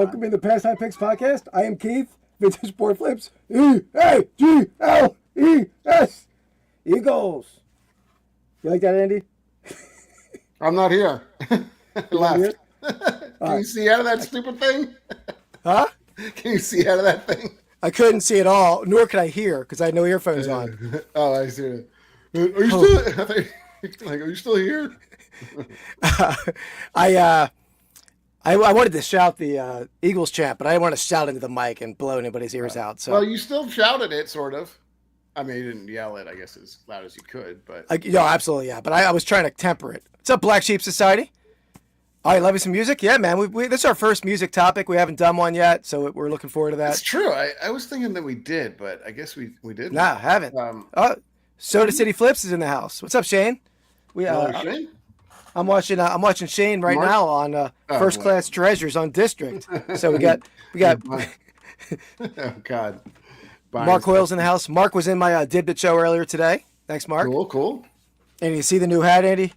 Welcome to the Pastime Picks Podcast. I am Keith. Vintage Board Flips. E-A-G-L-E-S. Eagles. You like that, Andy? I'm not here. Left. Can you see out of that stupid thing? Huh? Can you see out of that thing? I couldn't see it all, nor could I hear because I had no earphones on. Oh, I see it. Are you still? Are you still here? I wanted to shout the Eagles chant, but I didn't want to shout into the mic and blow anybody's ears out. So, well, you still shouted it, sort of. I mean, you didn't yell it, I guess, as loud as you could, but absolutely, yeah. But I was trying to temper it. What's up, Black Sheep Society? All right, love you some music? Yeah, man. This is our first music topic. We haven't done one yet, so we're looking forward to that. That's true. I was thinking that we did, but I guess we didn't. Nah, haven't. Soda City Flips is in the house. What's up, Shane? Shane? I'm watching Shane right now on First Class Treasures on District. So we got oh God. Mark Hoyle's in the house. Mark was in my Dibdit show earlier today. Thanks, Mark. Cool. And you see the new hat, Andy?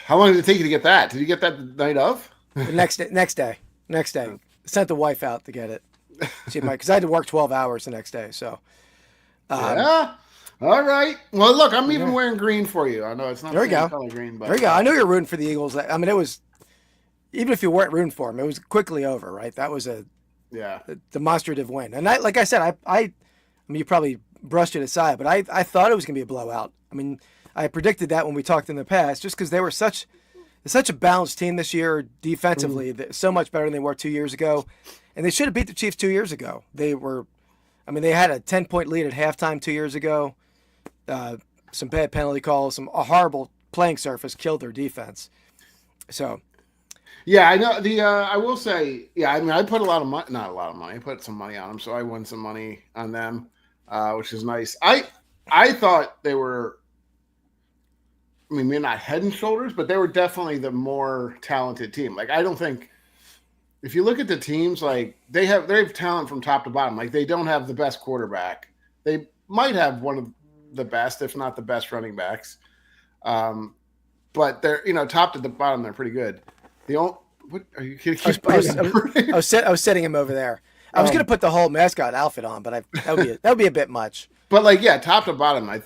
How long did it take you to get that? Did you get that the night of? The next day. Sent the wife out to get it. Because I had to work 12 hours the next day. So. Yeah. All right. Well, look, I'm even wearing green for you. I know it's not the same color green, but there you go. I know you're rooting for the Eagles. I mean, it was, even if you weren't rooting for them, it was quickly over, right? That was a demonstrative win. And like I said, I mean, you probably brushed it aside, but I thought it was going to be a blowout. I mean, I predicted that when we talked in the past, just because they were such a balanced team this year defensively, so much better than they were 2 years ago. And they should have beat the Chiefs 2 years ago. They had a 10-point lead at halftime 2 years ago. Some bad penalty calls, a horrible playing surface killed their defense. So, yeah, I know I will say, yeah, I mean, I put not a lot of money. I put some money on them, so I won some money on them, which is nice. I thought they were, I mean, maybe not head and shoulders, but they were definitely the more talented team. Like, I don't think, if you look at the teams, like they have talent from top to bottom. Like, they don't have the best quarterback. They might have one of the best, if not the best, running backs. But they're, top to the bottom, they're pretty good. What are you kidding? I was setting him over there. I was going to put the whole mascot outfit on, but that would be a bit much. But top to bottom, I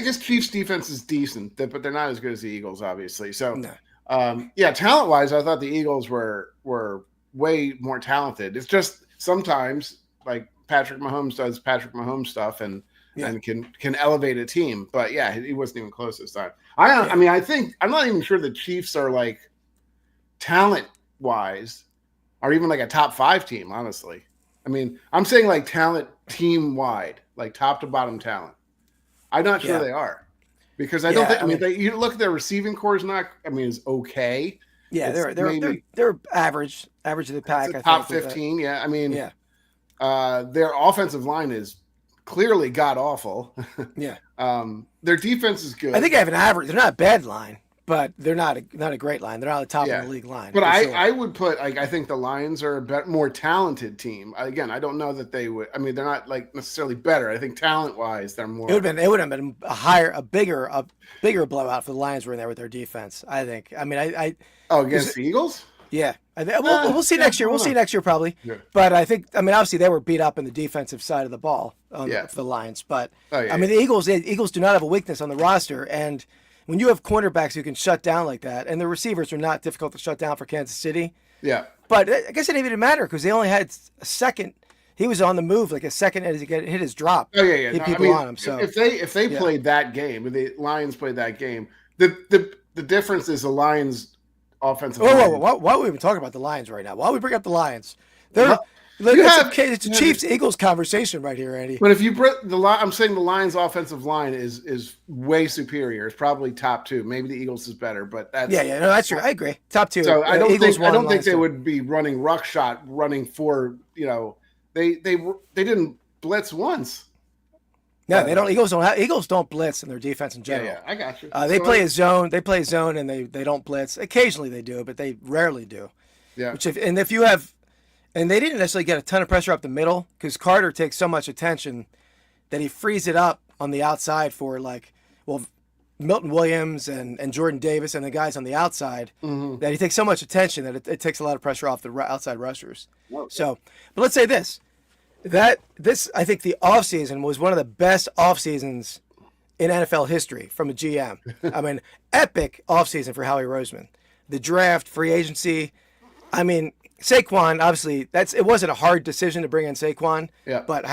guess Chiefs defense is decent, but they're not as good as the Eagles, obviously. So, talent wise, I thought the Eagles were way more talented. It's just sometimes like Patrick Mahomes does Patrick Mahomes stuff and can elevate a team. But he wasn't even close this time. I think I'm not even sure the Chiefs are like talent wise are even like a top 5 team, honestly. I mean, I'm saying like talent team wide, like top to bottom talent. I'm not sure they are, because I don't think. You look at their receiving core is okay. Yeah, they're average of the pack. Top 15. Their offensive line is clearly god awful. Yeah. Their defense is good. I think they have an average. They're not a bad line, but they're not a great line. They're not the top of the league line. But I would put, I think the Lions are a more talented team. Again, I don't know that they would. I mean, they're not like necessarily better. I think talent wise, they're more. It would have been a bigger blowout for the Lions were in there with their defense. I think. I mean, against the Eagles. Yeah, we'll see next year. We'll see next year probably. Yeah. But I think, obviously they were beat up in the defensive side of the ball for the Lions. But the Eagles do not have a weakness on the roster, and when you have cornerbacks who can shut down like that, and the receivers are not difficult to shut down for Kansas City. Yeah. But I guess it didn't even matter because they only had a second. He was on the move like a second as he hit his drop. Oh yeah. Hit people on him. So if they played that game, the Lions played that game, the difference is the Lions. Offensive. Why are we even talking about the Lions right now? Why would we bring up the Lions? It's a Chiefs-Eagles conversation right here, Andy. But if you bring I'm saying the Lions' offensive line is way superior. It's probably top 2. Maybe the Eagles is better, but that's that's true. I agree. Top 2. So I don't think they would be running ruck shot, running for they didn't blitz once. No, they don't. Eagles don't blitz in their defense in general. Yeah, I got you. They play a zone. They play zone, and they don't blitz. Occasionally they do, but they rarely do. Yeah. And they didn't necessarily get a ton of pressure up the middle because Carter takes so much attention that he frees it up on the outside for Milton Williams and Jordan Davis and the guys on the outside Mm-hmm. that he takes so much attention that it takes a lot of pressure off the outside rushers. Okay. So, but let's say this. I think the offseason was one of the best off seasons in NFL history from a GM. I mean, epic offseason for Howie Roseman. The draft, free agency. I mean, Saquon, obviously, it wasn't a hard decision to bring in Saquon. Yeah. But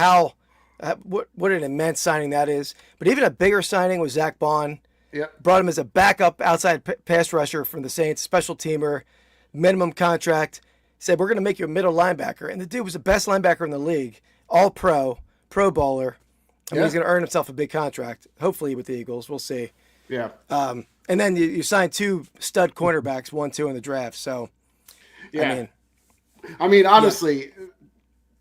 what an immense signing that is. But even a bigger signing was Zach Bond. Yep. Brought him as a backup outside pass rusher from the Saints, special teamer, minimum contract. Said, we're going to make you a middle linebacker. And the dude was the best linebacker in the league, all pro bowler. I mean, he's going to earn himself a big contract, hopefully with the Eagles. We'll see. Yeah. And then you signed 2 stud cornerbacks, 1-2 in the draft. So, yeah. I mean, honestly,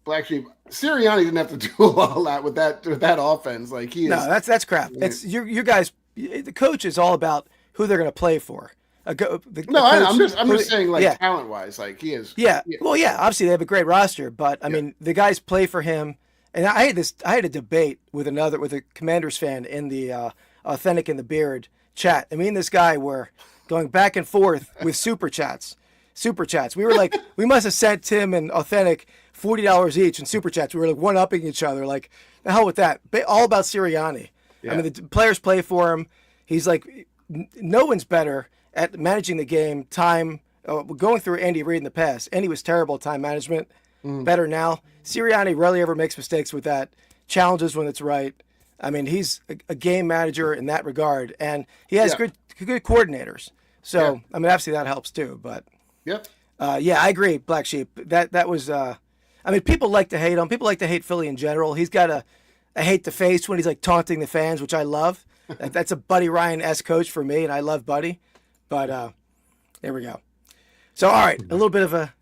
Black Sheep, Sirianni didn't have to do all that with that offense. Like he is. No, that's crap. It's you guys. The coach is all about who they're going to play for. I'm just saying, like talent wise, like he is. Yeah. Well, yeah. Obviously, they have a great roster, but I mean, the guys play for him. And I had a debate with a Commanders fan in the Authentic in the Beard chat. I mean, this guy were going back and forth with super chats. We were like, we must have sent Tim and Authentic $40 each in super chats. We were like one-upping each other. Like, the hell with that. All about Sirianni. Yeah. I mean, the players play for him. He's like, no one's better at managing the game, time. Going through Andy Reid in the past. Andy was terrible at time management. Better now. Sirianni rarely ever makes mistakes with that. Challenges when it's right. I mean, he's a game manager in that regard, and he has good coordinators. So, I mean, obviously that helps too. But I agree, Black Sheep. That was. I mean, people like to hate him. People like to hate Philly in general. He's got a hate the face when he's like taunting the fans, which I love. That's a Buddy Ryan-esque coach for me, and I love Buddy. But there we go. So, all right, a little bit of a.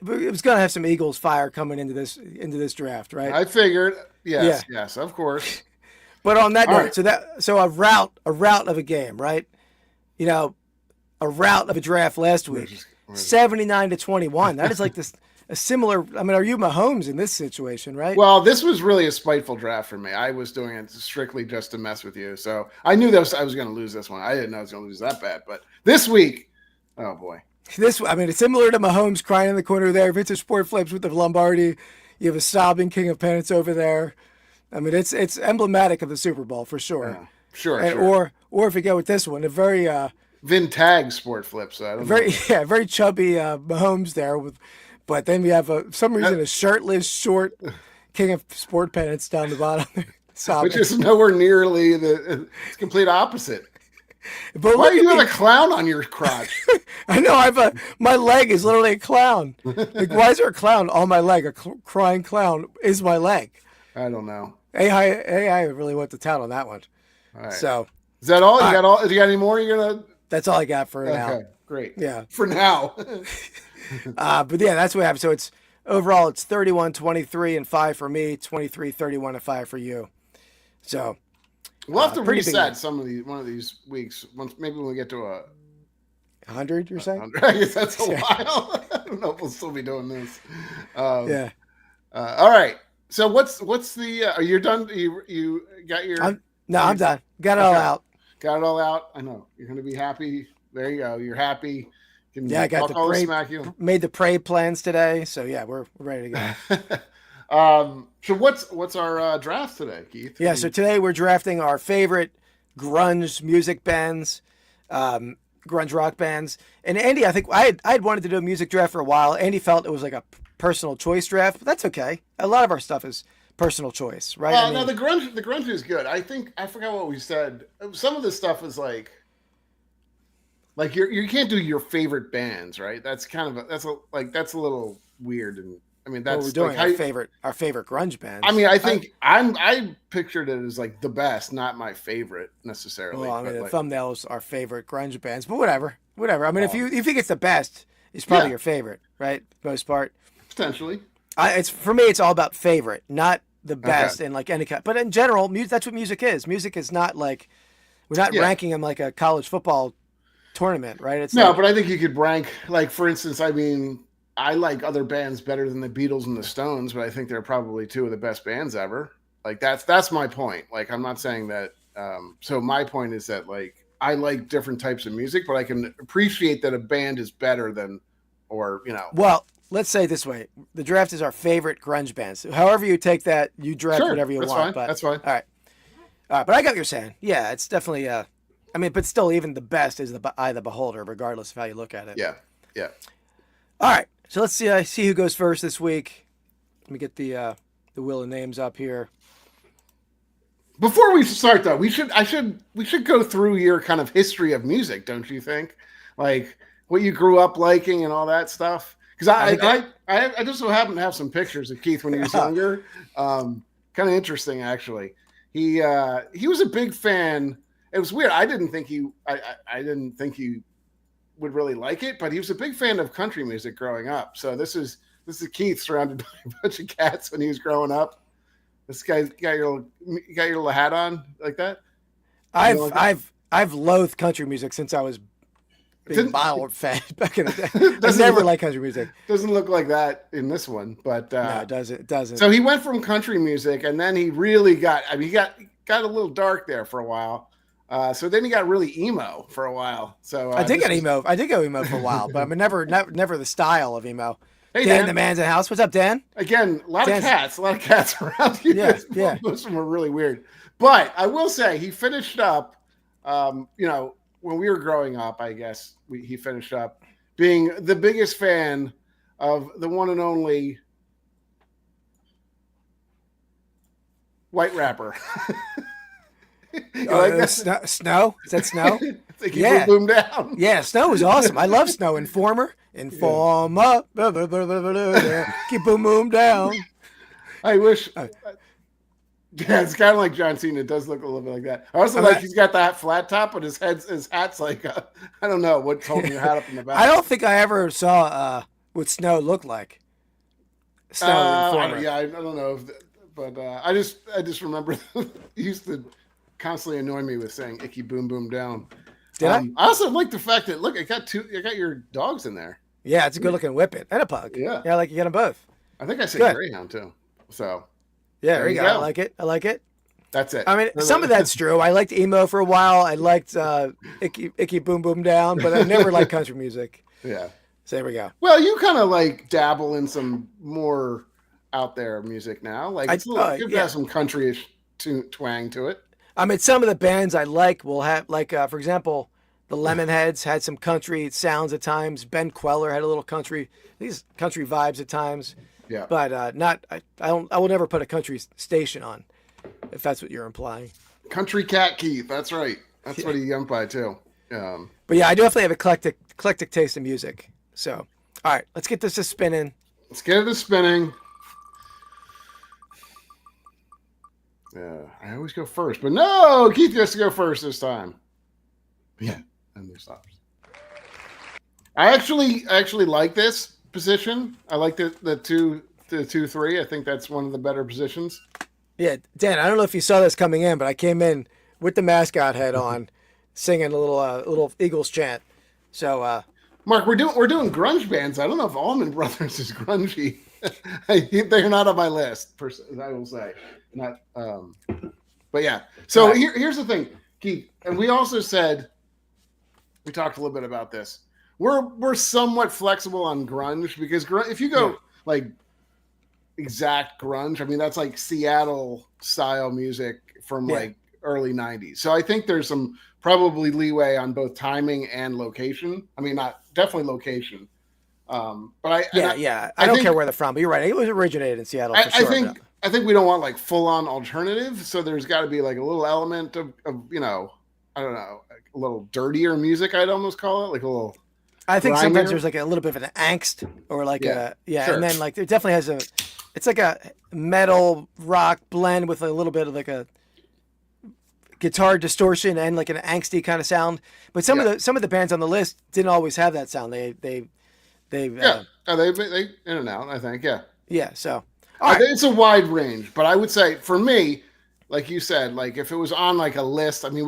It was going to have some Eagles fire coming into this draft, right? I figured, yes, of course. But on that note, so a route of a game, right? You know, a route of a draft last week, 79-21. That is like a similar. I mean, are you Mahomes in this situation, right? Well, this was really a spiteful draft for me. I was doing it strictly just to mess with you. So I knew that I was going to lose this one. I didn't know I was going to lose that bad, but this week, oh boy. It's similar to Mahomes crying in the corner there. Vintage Sport Flips with the Lombardi. You have a sobbing King of Pennants over there. I mean, it's emblematic of the Super Bowl for sure. Yeah, sure. Or if you go with this one, a very Vintag Sport Flips. Very chubby Mahomes there but then we have for some reason a shirtless, short King of Sport Pennants down the bottom, which is nowhere nearly the complete opposite. But why are you have a clown on your crotch? I know my leg is literally a clown. Like, why is there a clown on my leg? A crying clown is my leg. I don't know. I really went to town on that one. All right. So is that all? You got all? You got any more? You're gonna? That's all I got for now. Okay, great. Yeah, for now. But yeah, that's what happened. So it's overall it's 31-23-5 for me, 23-31-5 for you. So. We'll have to reset one of these weeks. Maybe when we get to 100, you're saying? 100. I guess that's a while. I don't know if we'll still be doing this. All right. So what's the? Are you done? You got your? I'm done. Got it all out. Got it all out. I know you're going to be happy. There you go. You're happy. I got made the pray plans today. So yeah, we're ready to go. So what's our draft today, Keith? Yeah, so today we're drafting our favorite grunge music bands, grunge rock bands. And Andy, I think I had wanted to do a music draft for a while. Andy felt it was like a personal choice draft, but that's okay. A lot of our stuff is personal choice, right? No, the grunge is good. I forgot what we said. Some of the stuff is like you can't do your favorite bands, right? That's kind of that's a little weird. And I mean, that's we're doing our favorite grunge bands. I mean, I think I pictured it as like the best, not my favorite necessarily. Well, I mean, the thumbnails are favorite grunge bands, but whatever. I mean, if you think it's the best, it's probably your favorite, right? For the most part, potentially. For me, it's all about favorite, not the best in like any kind. But in general, that's what music is. Music is not like we're not ranking them like a college football tournament, right? It's but I think you could rank, like, for instance, I mean, I like other bands better than the Beatles and the Stones, but I think they're probably two of the best bands ever. Like that's my point. Like, I'm not saying that So my point is that like I like different types of music, but I can appreciate that a band is better than, or Well, let's say it this way: the Draft is our favorite grunge band. So however you take that, you draft whatever you want. Fine. But that's fine. All right, but I got what you're saying. Yeah, it's definitely. I mean, but still, even the best is the eye of the beholder, regardless of how you look at it. Yeah. All right, so let's see who goes first this week. Let me get the wheel of names up here. Before we start, though, we should go through your kind of history of music, don't you think? Like what you grew up liking and all that stuff. Because I just so happen to have some pictures of Keith when he was younger. Kind of interesting, actually. He was a big fan. It was weird. I didn't think he would really like it, but he was a big fan of country music growing up. So this is Keith surrounded by a bunch of cats when he was growing up. This guy's got your little hat on like that. I've loathed country music since I was being mild fed back in the day. I never liked country music. Doesn't look like that in this one, but no, it doesn't. So he went from country music, and then he really got. I mean, he got a little dark there for a while. So then he got really emo for a while. So I did get emo. I did go emo for a while, but I mean, never the style of emo. Hey, Dan, the man's in the house. What's up, Dan? Again, a lot of cats around here. Yeah. Most of them are really weird. But I will say he finished up, when we were growing up, I guess he finished up being the biggest fan of the one and only White Rapper. Like Snow? Is that Snow? Yeah. Boom down. Yeah, Snow was awesome. I love Snow. Informer. Keep boom boom down. I wish. Yeah, it's kind of like John Cena. It does look a little bit like that. I also like he's got that flat top, but his hat's like I don't know what's holding your hat up in the back. I don't think I ever saw what Snow looked like. Snow I don't know, but I just remember he used to constantly annoy me with saying "icky boom boom down." Did I? I also like the fact that look, I got your dogs in there. Yeah, it's a good looking whippet and a pug. Yeah, like you got them both. I think I said greyhound too. So yeah, there you go. I like it. That's it. I mean, some of that's true. I liked emo for a while. I liked icky boom boom down, but I never liked country music. Yeah. So there we go. Well, you kind of like dabble in some more out there music now. Like you have some country-ish twang to it. I mean, some of the bands I like will have, like, for example, the Lemonheads had some country sounds at times. Ben Queller had a little country vibes at times. Yeah. But not. I will never put a country station on, if that's what you're implying. Country Cat Keith. That's right. That's what he jumped by too. But yeah, I definitely have eclectic taste in music. So, all right, let's get this to spinning. Let's get it to spinning. Yeah, I always go first, but no, Keith gets to go first this time. Yeah, and there stops. I actually like this position. I like the 2-3. I think that's one of the better positions. Yeah, Dan, I don't know if you saw this coming in, but I came in with the mascot head on, singing a little Eagles chant. So, Mark, we're doing grunge bands. I don't know if Allman Brothers is grungy. They're not on my list, I will say. Not, but yeah. So right. Here's the thing, Keith, and we also said we talked a little bit about this. We're somewhat flexible on grunge because if you go like exact grunge, I mean that's like Seattle style music from like early '90s. So I think there's some probably leeway on both timing and location. I mean, not definitely location. But I don't care where they're from, but you're right. It was originated in Seattle. I think we don't want like full on alternative. So there's got to be like a little element of I don't know, a little dirtier music. I'd almost call it like a little. I think grimier. Sometimes there's like a little bit of an angst or like sure. And then like it definitely has it's like a metal rock blend with a little bit of like a guitar distortion and like an angsty kind of sound. But some of the bands on the list didn't always have that sound. They in and out, I think. Yeah. So it's a wide range, but I would say for me, like you said, like if it was on like a list, I mean,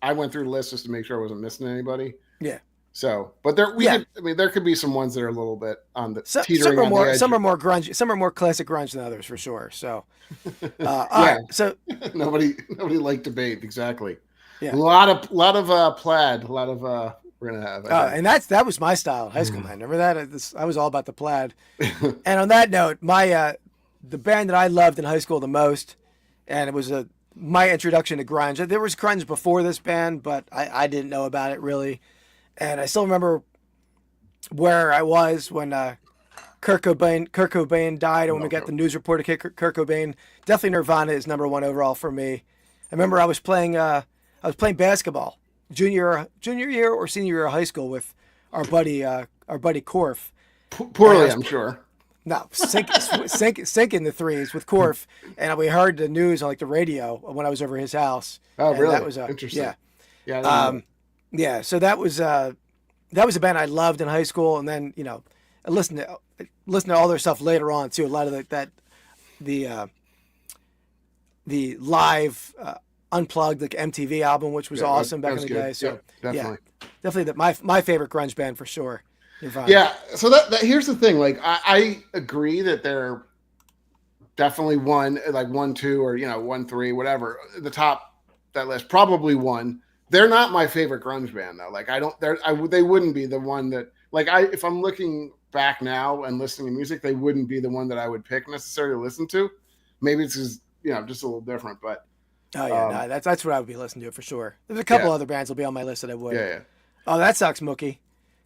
I went through the list just to make sure I wasn't missing anybody. Yeah. So, but there could be some ones that are a little bit on the teetering on the edge. Some are more grunge. Some are more classic grunge than others, for sure. So, all right. So nobody liked debate exactly. Yeah, a lot of plaid. A lot of we're gonna have. And that was my style in high school, man. Remember that? I was all about the plaid. And on that note, my the band that I loved in high school the most, and it was my introduction to grunge. There was grunge before this band, but I didn't know about it really. And I still remember where I was when Kurt Cobain died, and when we got the news report of Kurt Cobain. Definitely Nirvana is number one overall for me. I remember I was playing basketball junior year or senior year of high school with our buddy Korf. Poorly, I'm sure. No, sinking the threes with Korf, and we heard the news on the radio when I was over his house. Oh, really? That was interesting. Yeah. Yeah, so that was a band I loved in high school, and then I listened to all their stuff later on too. A lot of the live unplugged MTV album, which was awesome back in the day. So definitely my favorite grunge band for sure. Nirvana. Yeah. So that here's the thing. Like I agree that they're definitely one, 2, or 1, 3, whatever. The top that list, probably one. They're not my favorite grunge band though. Like they wouldn't be the one that if I'm looking back now and listening to music, they wouldn't be the one that I would pick necessarily to listen to. Maybe it's just a little different, but that's what I would be listening to for sure. There's a couple other bands will be on my list that I would. Yeah. Oh, that sucks, Mookie.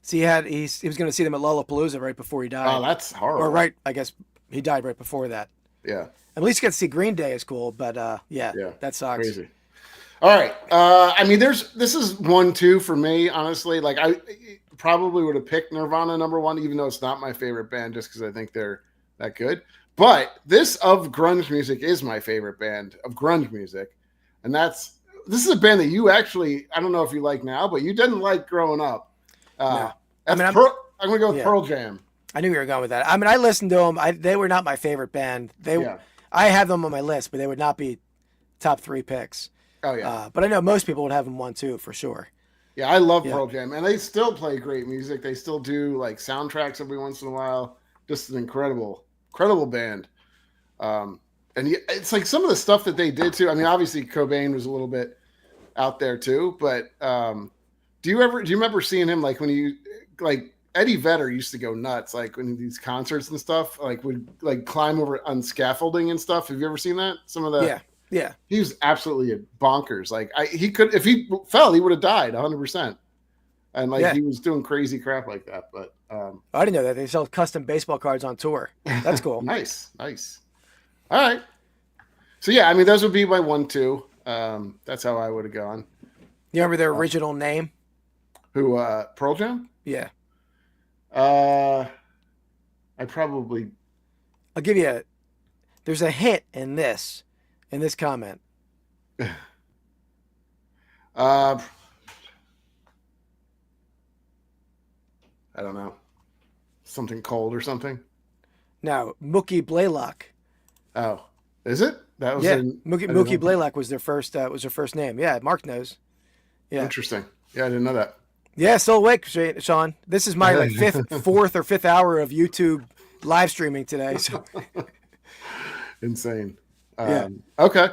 See, he was going to see them at Lollapalooza right before he died. Oh, that's horrible. Or I guess he died right before that. Yeah. At least you get to see Green Day is cool, but that sucks. Crazy. All right. I mean, this is 1, 2 for me, honestly. Like I probably would have picked Nirvana number 1, even though it's not my favorite band, just because I think they're that good. But this of grunge music is my favorite band of grunge music, and this is a band that you actually, I don't know if you like now, but you didn't like growing up. No. I'm going to go with Pearl Jam. I knew you were going with that. I mean, I listened to them. They were not my favorite band. I have them on my list, but they would not be top 3 picks. Oh, yeah. But I know most people would have them 1, 2 for sure. Yeah, I love Pearl Jam, and they still play great music. They still do soundtracks every once in a while. Just an incredible band. And it's some of the stuff that they did too. I mean, obviously Cobain was a little bit out there too, but do you remember seeing him when Eddie Vedder used to go nuts when these concerts and stuff would climb over on scaffolding and stuff. Have you ever seen that? Some of the Yeah. He was absolutely bonkers. He could, if he fell, he would have died 100%. And he was doing crazy crap like that. But I didn't know that they sell custom baseball cards on tour. That's cool. Nice. All right. So yeah, I mean, those would be my 1, 2. That's how I would have gone. You remember their original name? Who? Pearl Jam? Yeah. I'll give you there's a hint in this comment. I don't know. Something cold or something? No, Mookie Blaylock. Oh, is it? That was Mookie Blaylock was their first name. Yeah, Mark knows. Yeah. Interesting. Yeah, I didn't know that. Yeah, still awake, Sean. This is my fourth or fifth hour of YouTube live streaming today. So. Insane. Okay.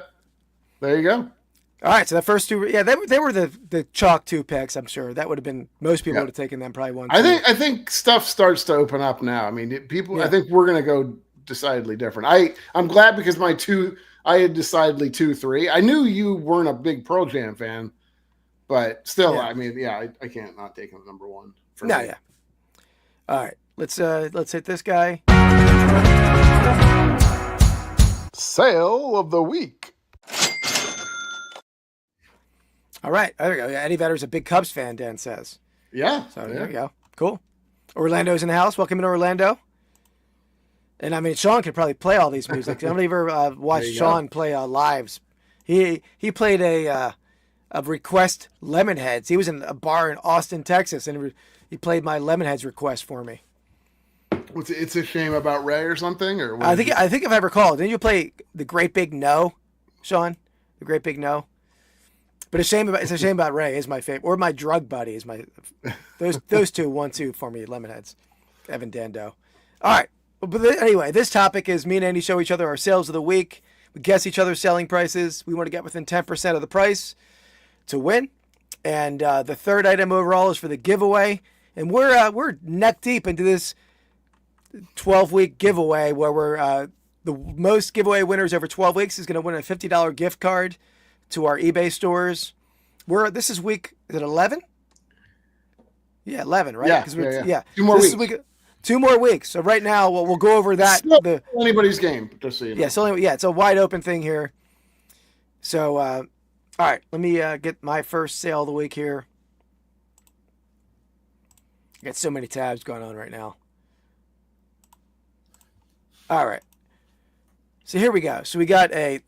There you go. All right, so the first 2, they were the chalk 2 picks. I'm sure that would have been most people would have taken them probably 1. 2. I think stuff starts to open up now. I mean, people. I think we're gonna go decidedly different. I'm glad because my 2, I had decidedly 2, 3. I knew you weren't a big Pearl Jam fan, but still, I mean, I can't not take him number 1. Yeah. All right, let's hit this guy. Sale of the week. All right, there we go. Yeah, Eddie Vedder's a big Cubs fan, Dan says. Yeah. So there we go. Cool. Orlando's in the house. Welcome to Orlando. And I mean, Sean could probably play all these music. I don't ever watch Sean play lives. He played a request Lemonheads. He was in a bar in Austin, Texas, and he played my Lemonheads request for me. It's a Shame About Ray or something, or what? I think if I recall, didn't you play The Great Big No, Sean? The Great Big No. But it's a shame about Ray is my favorite, or my drug buddy is my those two 1-2 for me. Lemonheads, Evan Dando. All right, but anyway, this topic is me and Andy show each other our sales of the week. We guess each other's selling prices. We want to get within 10% of the price to win. And the third item overall is for the giveaway. And we're neck deep into this 12-week giveaway where we're the most giveaway winners over 12 weeks is going to win a $50 gift card to our eBay stores. This is week, is it 11? Yeah, 11, right? Yeah. 2 more weeks. 2 more weeks. So right now, we'll go over that. It's anybody's game, just so you know. It's a wide open thing here. So, all right, let me get my first sale of the week here. I got so many tabs going on right now. All right. So here we go. So we got well,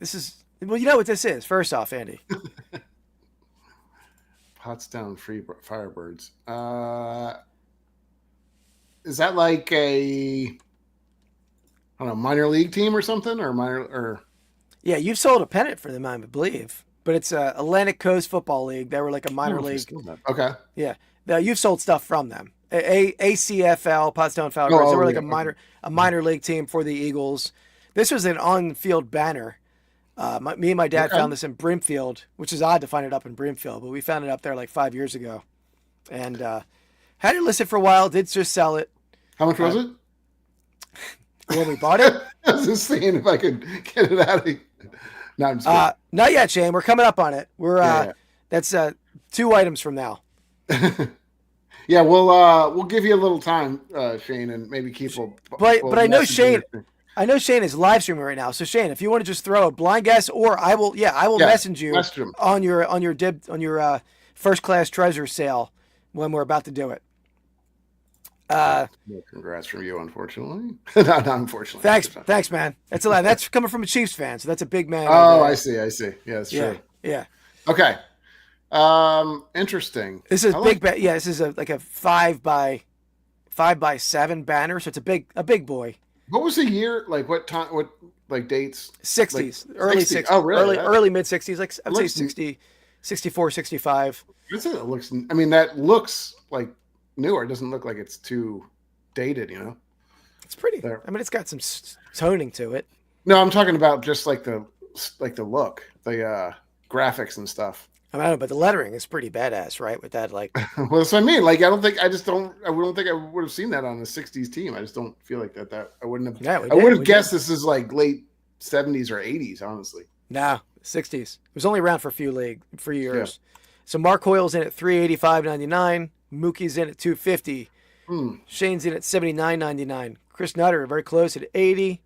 you know what this is. First off, Andy. Potsdam Firebirds. Is that like a, I don't know, minor league team or something, Yeah, you've sold a pennant for them, I believe, but it's Atlantic Coast Football League. They were like a minor league. Okay. Yeah, now you've sold stuff from them. ACFL, Potsdam Firebirds. They were like a minor league team for the Eagles. This was an on-field banner. Me and my dad found this in Brimfield, which is odd to find it up in Brimfield, but we found it up there like 5 years ago, and had it listed for a while. Did just sell it. How much was it? When we bought it? I was just seeing if I could get it out of here. No, I'm just kidding. Not yet, Shane. We're coming up on it. That's 2 items from now. Yeah, we'll give you a little time, Shane, and maybe keep. But I know Shane. I know Shane is live streaming right now. So Shane, if you want to just throw a blind guess, or I will message you on your first class treasure sale when we're about to do it. Congrats from you, unfortunately. Not unfortunately. Thanks, man. That's a lot. That's coming from a Chiefs fan, so that's a big man. Oh, I see. Yeah, that's true. Yeah. Okay. Interesting. This is big. Yeah, this is like a 5x7 banner, so it's a big boy. What was the year? Like what time? What like dates? 60s, early 60s. Oh, really? Early mid 60s. Like I'd say 60, 64, 65. It looks. I mean, that looks like newer. It doesn't look like it's too dated. You know, it's pretty. I mean, it's got some toning to it. No, I'm talking about just like the look, the graphics and stuff. I don't know, but the lettering is pretty badass, right? With that, like, well, that's what I mean. Like, I don't think I would have seen that on the '60s team. I just don't feel like that. I wouldn't have. Yeah, I would have guessed this is like late '70s or '80s, honestly. No, '60s. It was only around for a years. Yeah. So Mark Hoyle's in at $385.99. Mookie's in at $250. Shane's in at $79.99. Chris Nutter very close at $80.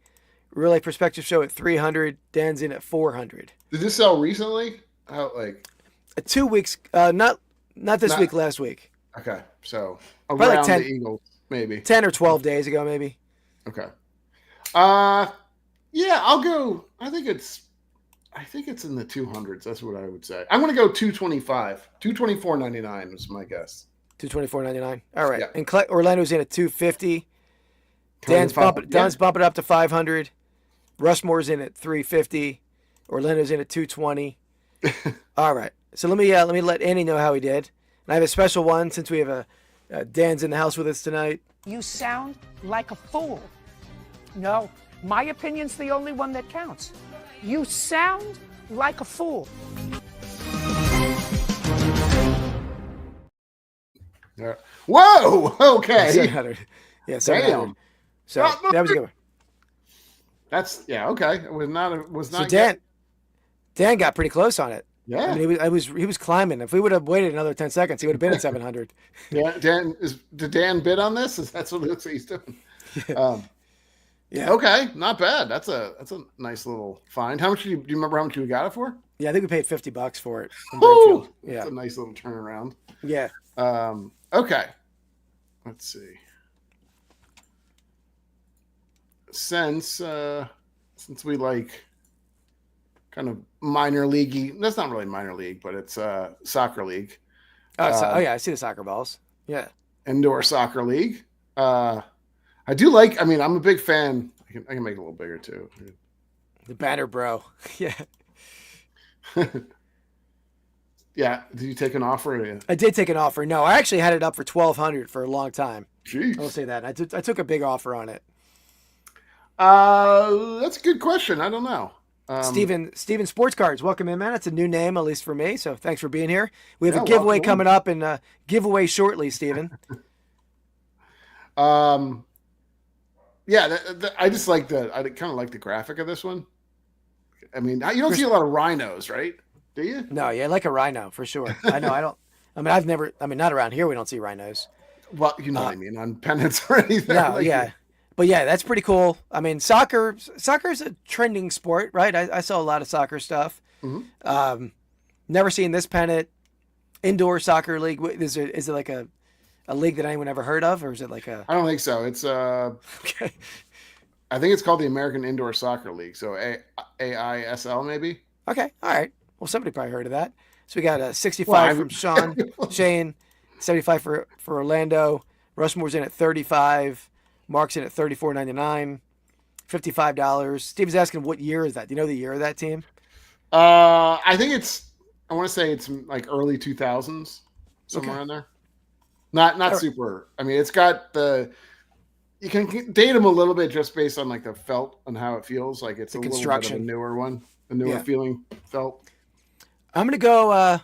Real Life Perspective Show at $300. Dan's in at $400. Did this sell recently? How like? 2 weeks, not this week, last week. Okay, so around like 10, the Eagles, maybe 10 or 12 days ago, maybe. Okay. Yeah, I'll go. I think it's in the 200s. That's what I would say. I'm going to go 225, 224.99 was my guess. 224.99. All right, yeah. And Orlando's in at 250. Dan's bumping it up to 500. Rushmore's in at 350. Orlando's in at 220. All right. So let me let Andy know how he did. And I have a special one since we have Dan's in the house with us tonight. You sound like a fool. No, my opinion's the only one that counts. You sound like a fool. Whoa! Okay. 700. Yeah, 700. Damn. So that was a good one. That's okay. It was not. So Dan got pretty close on it. Yeah, I mean, he was climbing. If we would have waited another 10 seconds, he would have been at 700. Did Dan bid on this? That's what it looks like he's doing. Yeah. Okay, not bad. That's a nice little find. How much do you remember? How much you got it for? Yeah, I think we paid $50 for it. Oh, yeah, that's a nice little turnaround. Yeah. Okay. Let's see. Since we like kind of minor league-y. That's not really minor league, but it's soccer league. Yeah, I see the soccer balls. Yeah. Indoor soccer league. I do like, I mean, I'm a big fan. I can make it a little bigger too. The banner, bro. Yeah. Yeah. Did you take an offer? I did take an offer. No, I actually had it up for $1,200 for a long time. Jeez. I'll say that. I took a big offer on it. That's a good question. I don't know. Steven Sports Cards, welcome in, man. It's a new name, at least for me. So thanks for being here. We have a giveaway coming up and giveaway shortly, Steven. Yeah, I just like I kind of like the graphic of this one. I mean, you don't see a lot of rhinos, right? Do you? No, yeah, like a rhino for sure. I know. Not around here. We don't see rhinos. Well, you know what I mean, on Pennants or anything. No, yeah. But yeah, that's pretty cool. I mean, soccer's a trending sport, right? I saw a lot of soccer stuff. Mm-hmm. Never seen this pennant. Indoor soccer league. Is it like a league that anyone ever heard of, or is it like a? I don't think so. It's okay. I think it's called the American Indoor Soccer League. So AISL maybe. Okay. All right. Well, somebody probably heard of that. So we got a 65 from Shane, 75 for Orlando. Rushmore's in at 35. Mark's in at $34.99. $55. Steve's asking, what year is that? Do you know the year of that team? I think I want to say it's like early 2000s, somewhere in there. Not super. I mean, it's got you can date them a little bit just based on like the felt and how it feels. Like it's a little bit of a newer one, a newer feeling felt. I'm gonna go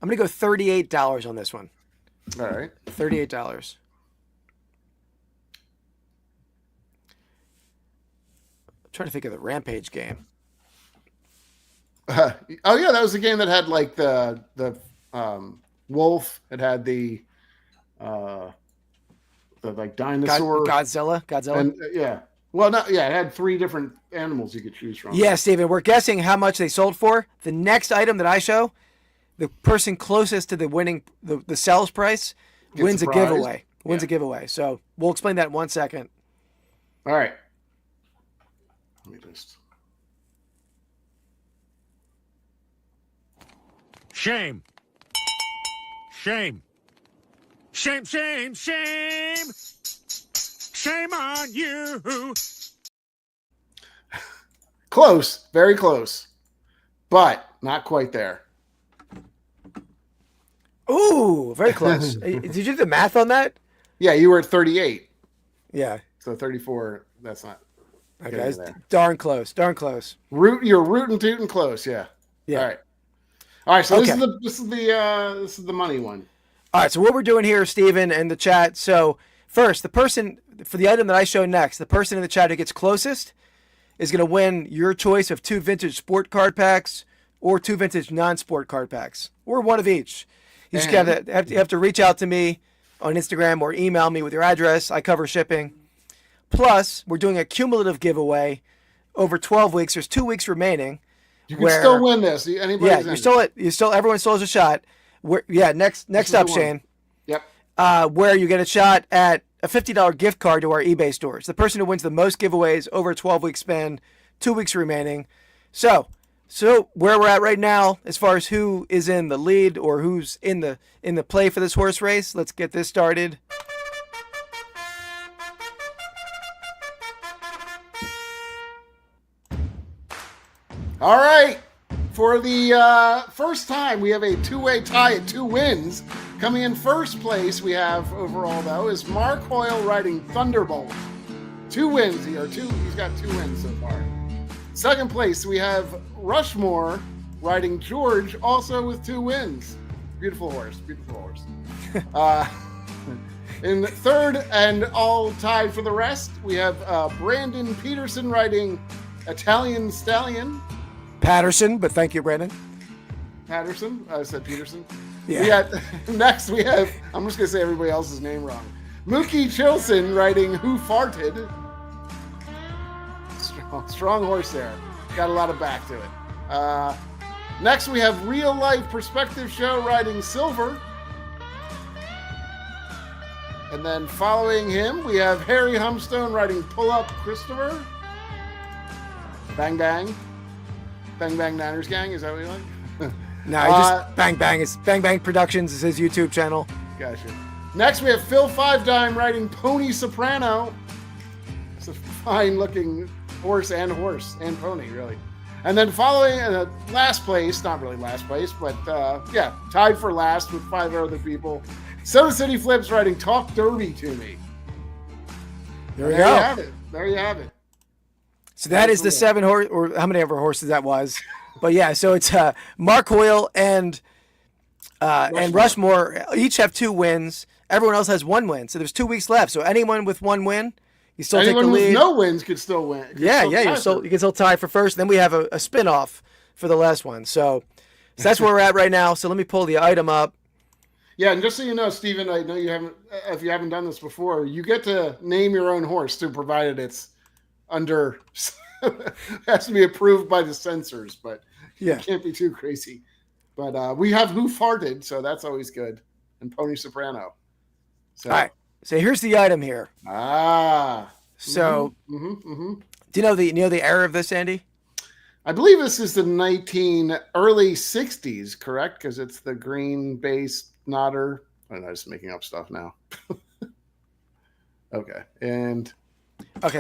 $38 on this one. All right, $38. I'm trying to think of the Rampage game. Oh yeah, that was the game that had like the wolf. It had the like dinosaur, Godzilla. And, yeah. Well, it had 3 different animals you could choose from. Yeah, Steven, we're guessing how much they sold for. The next item that I show, the person closest to the winning the sales price wins a giveaway. A giveaway. So we'll explain that in 1 second. All right. Let me just. Shame. Shame. Shame, shame, shame. Shame on you. Close. Very close. But not quite there. Ooh, very close. Did you do the math on that? Yeah, you were at 38. Yeah. So 34, that's not. Okay, darn close. Darn close. You're rootin' tootin' close, yeah. Yeah. All right, so this is the money one. All right, so what we're doing here, Steven, and the chat. So first, the person for the item that I show next, the person in the chat who gets closest is going to win your choice of 2 vintage sport card packs or 2 vintage non-sport card packs, or one of each. You just have to reach out to me on Instagram or email me with your address. I cover shipping. Plus, we're doing a cumulative giveaway over 12 weeks. There's 2 weeks remaining. You can still win this. Everyone still has a shot. Next up, Shane. Yep. Where you get a shot at a $50 gift card to our eBay stores. The person who wins the most giveaways over a 12-week span, 2 weeks remaining. So where we're at right now, as far as who is in the lead or who's in the play for this horse race, let's get this started. All right. For the first time, we have a 2-way tie at 2 wins. Coming in first place, we have overall, though, is Mark Hoyle riding Thunderbolt. 2 wins here. He's got 2 wins so far. Second place, we have Rushmore riding George, also with 2 wins. Beautiful horse. In third and all tied for the rest, we have Brandon Peterson riding Italian Stallion. Patterson, but thank you, Brandon. Patterson? I said Peterson. Yeah. Next we have, I'm just going to say everybody else's name wrong. Mookie Chilson riding Who Farted. Strong horse there. Got a lot of back to it. Next we have Real Life Perspective Show riding Silver. And then following him, we have Harry Humstone riding Pull Up Christopher. Bang Bang. Bang Bang Niners Gang, is that what you like? No, just Bang Bang. It's Bang Bang Productions is his YouTube channel. Gotcha. Next, we have Phil Five Dime riding Pony Soprano. It's a fine-looking horse and pony, really. And then following last place, not really last place, but tied for last with 5 other people. Soda City Flips writing Talk Derby to me. There you go. There you have it. So that is the 7 horse, or how many ever horses that was. But yeah, so it's Mark Hoyle and Rushmore each have 2 wins. Everyone else has 1 win. So there's 2 weeks left. So anyone with 1 win, you still take the lead. With no wins could still win. You can still tie for first. Then we have a spin-off for the last one. So that's where we're at right now. So let me pull the item up. Yeah, and just so you know, Stephen, I know you haven't. If you haven't done this before, you get to name your own horse too, provided it's under has to be approved by the censors. But it can't be too crazy. But we have Who Farted, so that's always good, and Pony Soprano. So. All right. So here's the item here. So do you know the era of this, Andy? I believe this is the early 60s, correct? Because it's the green base nodder. I'm just making up stuff now. Okay.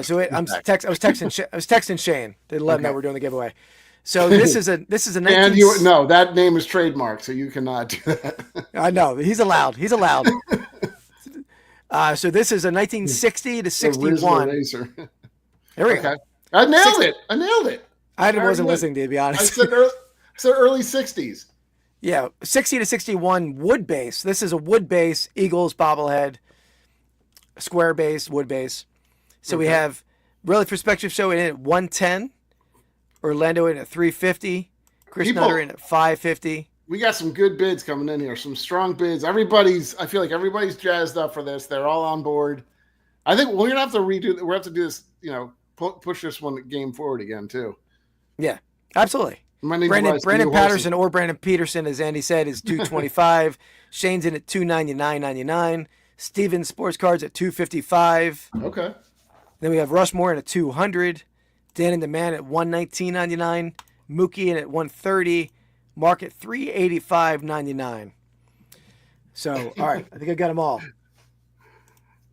So I was texting Shane to let him know we're doing the giveaway. So this is a 19... And no, that name is trademarked, so you cannot do that. I know. He's allowed. So this is a 1960 to 61. There we go. I nailed it. I wasn't listening to be honest. I said early 60s. Yeah, 60 to 61 wood base. This is a wood base, Eagles bobblehead, square base, wood base. So we have Really Perspective Show in at 110, Orlando in at 350, Chris Nutter in at 550. We got some good bids coming in here, some strong bids. I feel like everybody's jazzed up for this. They're all on board. I think we're gonna have to redo. We have to do this. Push this one game forward again too. Yeah, absolutely. Brandon Patterson or Brandon Peterson, as Andy said, is 225. Shane's in at 299.99. Steven Sports Cards at 255. Okay. Then we have Rushmore in at 200. Dan and the Man at 119.99. Mookie in at 130. Mark at 385.99. So, all right, I think I got them all.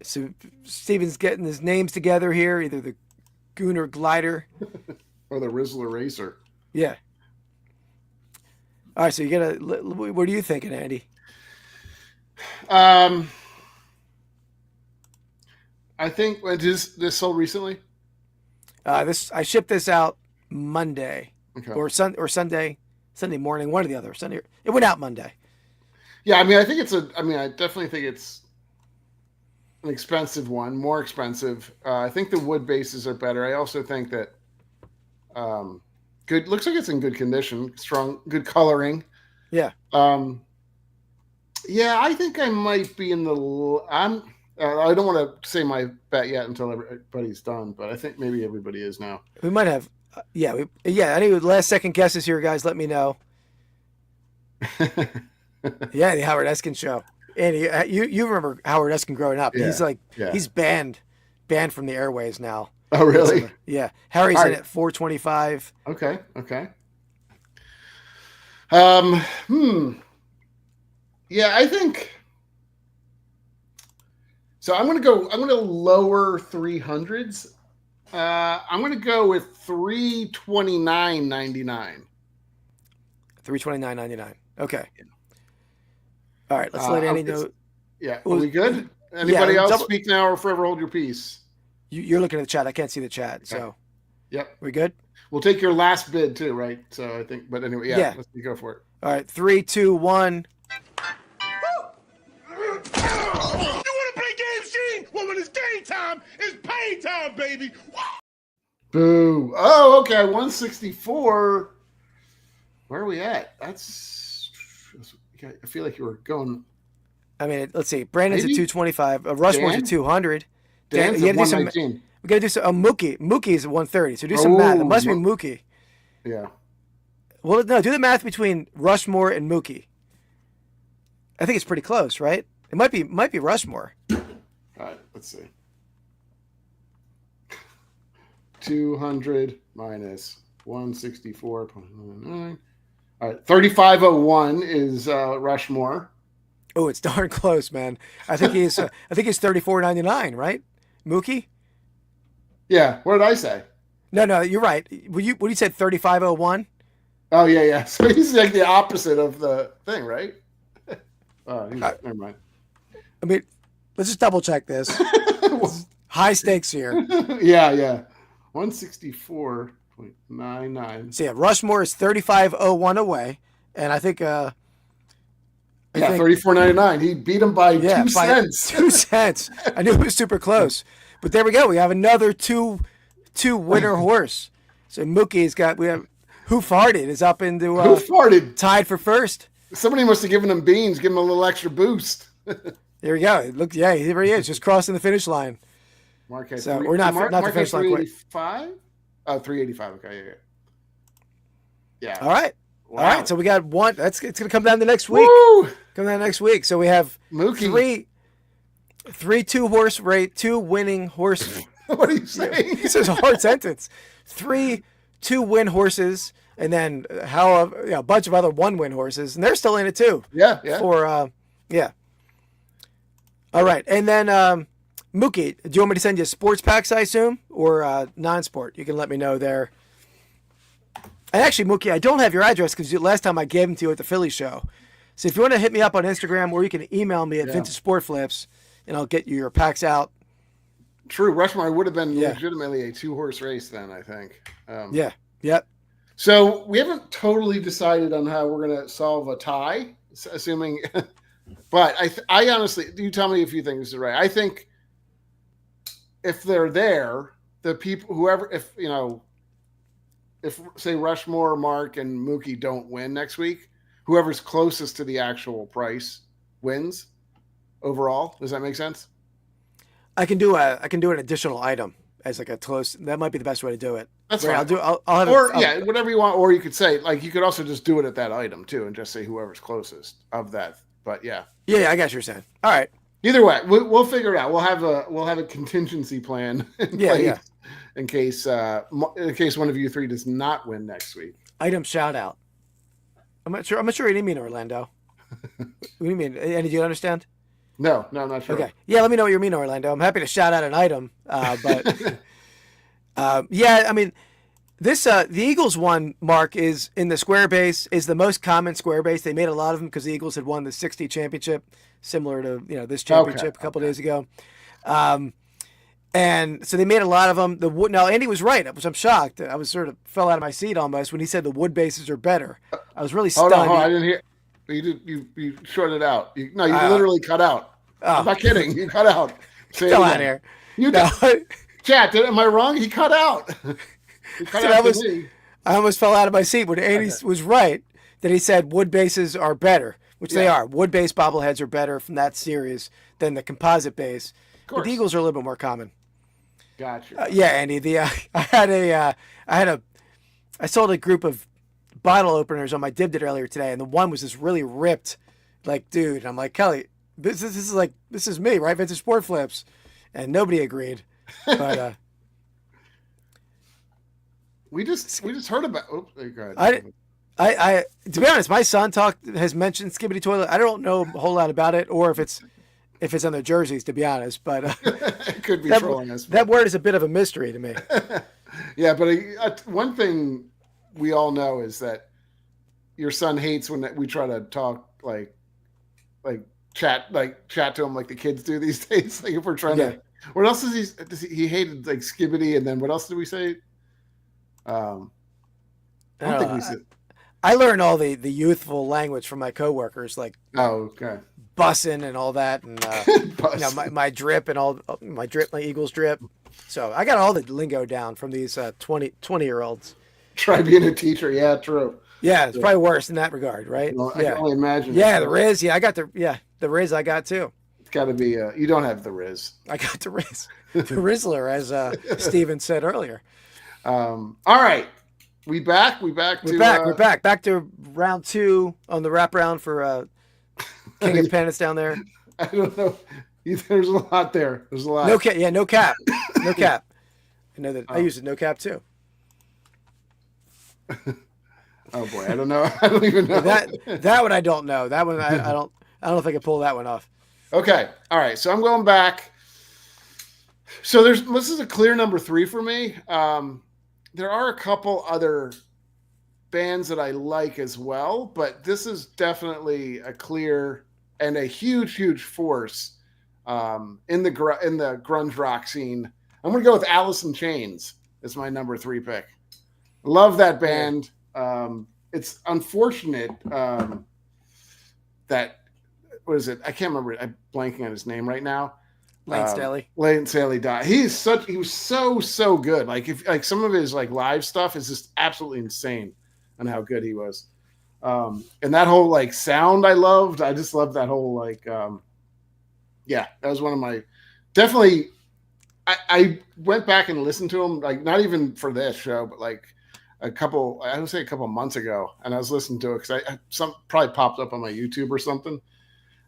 So Steven's getting his names together here, either the Gooner Glider or the Rizzler Racer. Yeah. All right, so what are you thinking, Andy? I think this sold recently. I shipped this out Monday or Sunday morning, one or the other. Sunday. It went out Monday. Yeah, I definitely think it's an expensive one, more expensive. I think the wood bases are better. I also think that good. Looks like it's in good condition, strong, good coloring. Yeah. I think I might be in the. I don't want to say my bet yet until everybody's done, but I think maybe everybody is now. We might have. Any last second guesses here, guys? Let me know. Yeah, the Howard Eskin show. Andy, you remember Howard Eskin growing up? Yeah. He's banned from the airways now. Oh, really? Yeah. Harry's in at 425. Okay. Yeah, I think. So I'm going to lower 300s. I'm going to go with 329.99. 329.99. Okay. All right, let's let Andy know. Yeah, are we good? Anybody else speak now or forever hold your peace? You're looking at the chat. I can't see the chat. Okay. So, yep. We good? We'll take your last bid too, right? So I think, but anyway, let's go for it. All right, 3, 2, 1. You want to play games, Gene? Well, when it's game time, it's pay time, baby. Boo. Oh, okay. 164. Where are we at? I feel like you were going. I mean, let's see. Brandon's at 225. Rushmore's at 200. Dan's at 119. We got to do some. Mookie. Mookie's at 130. So do some math. It must be Mookie. Yeah. Well, no. Do the math between Rushmore and Mookie. I think it's pretty close, right? It might be Rushmore. All right. Let's see. 200 minus 164.99. All right, 3501 is Rushmore. Oh, it's darn close, man. I think he's 34.99, right? Mookie? Yeah. What did I say? No, you're right. What you said 3501? Oh yeah. So he's like the opposite of the thing, right? Oh, never mind. I mean, let's just double check this. High stakes here. Yeah. 164.99. So yeah, Rushmore is 3501 away, and I think 34.99. He beat him by 2 cents. 2 cents. I knew it was super close, but there we go. We have another two winner horse. So Mookie's got. We have Who Farted is up into Who Farted tied for first. Somebody must have given him beans, give him a little extra boost. There we go. Look, yeah, here he is, just crossing the finish line. Marquez, so we're not the finish line. 385. Oh, 385. Okay, yeah. All right. Wow. All right. So we got one. It's going to come down the next week. Woo! Come down next week. So we have Mookie. three 2-horse rate, 2 winning horses. What are you saying? This is a hard sentence. 3 2-win horses, and then a bunch of other 1-win horses, and they're still in it too. Yeah. All right, and then Mookie, do you want me to send you sports packs, I assume, or non-sport? You can let me know there. And actually, Mookie, I don't have your address because last time I gave them to you at the Philly show. So if you want to hit me up on Instagram, or you can email me at Vintage Sport Flips, and I'll get you your packs out. True, Rushmore would have been legitimately a 2-horse race then, I think. Yep. So we haven't totally decided on how we're going to solve a tie, assuming. But I honestly, you tell me if you think this is right. I think if they're there, the people, whoever, if say Rushmore, Mark, and Mookie don't win next week, whoever's closest to the actual price wins overall. Does that make sense? I can do an additional item as like a close. That might be the best way to do it. That's fine. I'll have whatever you want. Or you could say, like, you could also just do it at that item too, and just say whoever's closest of that. But yeah, I got what you're saying. All right. Either way, we'll figure it out. We'll have a contingency plan in place in case one of you three does not win next week. Item shout out. I'm not sure what you mean, Orlando. What do you mean? And did you understand? No, I'm not sure. Okay. Yeah, let me know what you mean, Orlando. I'm happy to shout out an item. But I mean, this the Eagles one, Mark, is in the square base, is the most common square base. They made a lot of them because the Eagles had won the 60 championship, similar to this championship a couple days ago. And so they made a lot of them. Now Andy was right, which I'm shocked. I was sort of fell out of my seat almost when he said the wood bases are better. I was really stunned. I didn't hear. You shorted out. You literally cut out. I'm not kidding. You cut out. Come on here. Chat, am I wrong? He cut out. He cut out to me. I almost fell out of my seat when Andy was right that he said wood bases are better, which they are. Wood base bobbleheads are better from that series than the composite base. But the Eagles are a little bit more common. Gotcha. Andy. I sold a group of bottle openers on my dib did earlier today, and the one was this really ripped, like, dude. I'm like, Kelly, this is me, right? Vintage Sport Flips, and nobody agreed. But we just heard about. Oops, go ahead. I to be honest, my son has mentioned Skibbity Toilet. I don't know a whole lot about it, or if it's on their jerseys, to be honest. But it could be trolling us. That word is a bit of a mystery to me. Yeah, but one thing we all know is that your son hates when we try to talk like chat to him like the kids do these days. Like if we're trying to, what else does he hated like Skibbity, and then what else did we say? I don't think we said. I learned all the youthful language from my coworkers, like bussin' and all that, and my drip and all my Eagles drip. So I got all the lingo down from these 20-year-olds. Try being a teacher. Yeah, true. Yeah, it's probably worse in that regard, right? Well, I can only imagine. Yeah, the Riz. Yeah, I got the Riz I got too. It's got to be, you don't have the Riz. I got the Riz. The Rizzler, as Steven said earlier. All right. We're back. We're back to round 2 on the wraparound for King of Pennants down there. I don't know. There's a lot there. There's a lot. No cap. Yeah, no cap. No cap. I know that I use it. No cap too. Oh boy, I don't know. I don't even know that one. I don't know. That one I don't know if I can pull that one off. Okay. All right. So I'm going back. So this is a clear number 3 for me. there are a couple other bands that I like as well, but this is definitely a clear and a huge force in the grunge rock scene. I'm going to go with Alice in Chains as my number 3 pick. Love that band. It's unfortunate that, what is it? I can't remember. I'm blanking on his name right now. Lane Staley. Lane Staley died. He was so good. Like some of his like live stuff is just absolutely insane on how good he was. And that whole like sound I loved. I just loved that whole like that was one of my definitely. I went back and listened to him, like not even for this show, but like I would say a couple months ago, and I was listening to it because some probably popped up on my YouTube or something,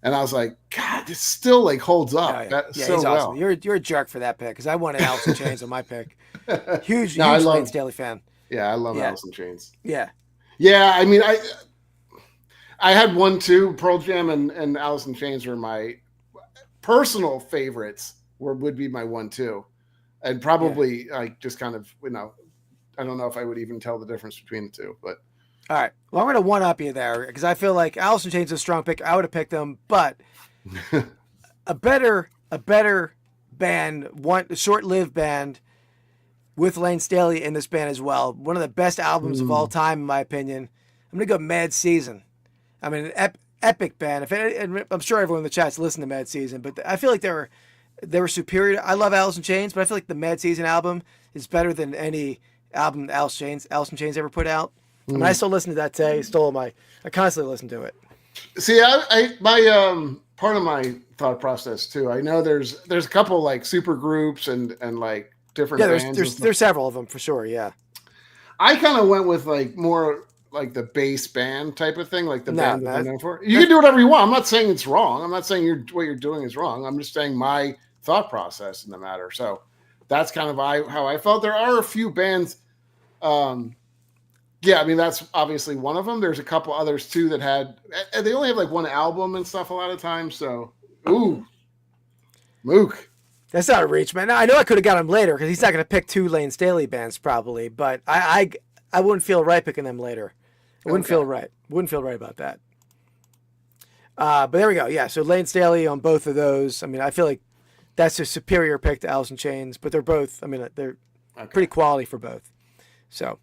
and I was like, God, this still like holds up. He's awesome. You're a jerk for that pick because I wanted Alice in Chains on my pick. Huge Lane Staley fan. Yeah, I love Alice in Chains. Yeah. I mean, I had one too. Pearl Jam and Alice in Chains were my personal favorites. Would be my 1-2, and probably like just kind of I don't know if I would even tell the difference between the two. But all right, well I'm going to one up you there because I feel like Alice in Chains is a strong pick. I would have picked them, but a better band, a short-lived band with Lane Staley in this band as well. One of the best albums of all time, in my opinion. I'm going to go Mad Season. I mean, an epic band. I'm sure everyone in the chat's listened to Mad Season, but I feel like they were superior. I love Alice in Chains, but I feel like the Mad Season album is better than any album Alice in Chains ever put out. I mean, I still listen to that today. I constantly listen to it. See, my part of my thought process too. I know there's a couple like super groups and like different bands. There's several of them for sure. Yeah. I kind of went with like more like the bass band type of thing, like the band that I'm known for. You can do whatever you want. I'm not saying it's wrong. I'm not saying what you're doing is wrong. I'm just saying my thought process in the matter. So that's kind of how I felt. There are a few bands. I mean, that's obviously one of them. There's a couple others too they only have like one album and stuff a lot of times. So, Mook. That's not a reach, man. I know I could have got him later because he's not going to pick 2 Lane Staley bands probably, but I wouldn't feel right picking them later. It wouldn't feel right. Wouldn't feel right about that. But there we go. Yeah, so Lane Staley on both of those. I mean, I feel like that's a superior pick to Alice in Chains, but they're both, I mean, they're pretty quality for both. So,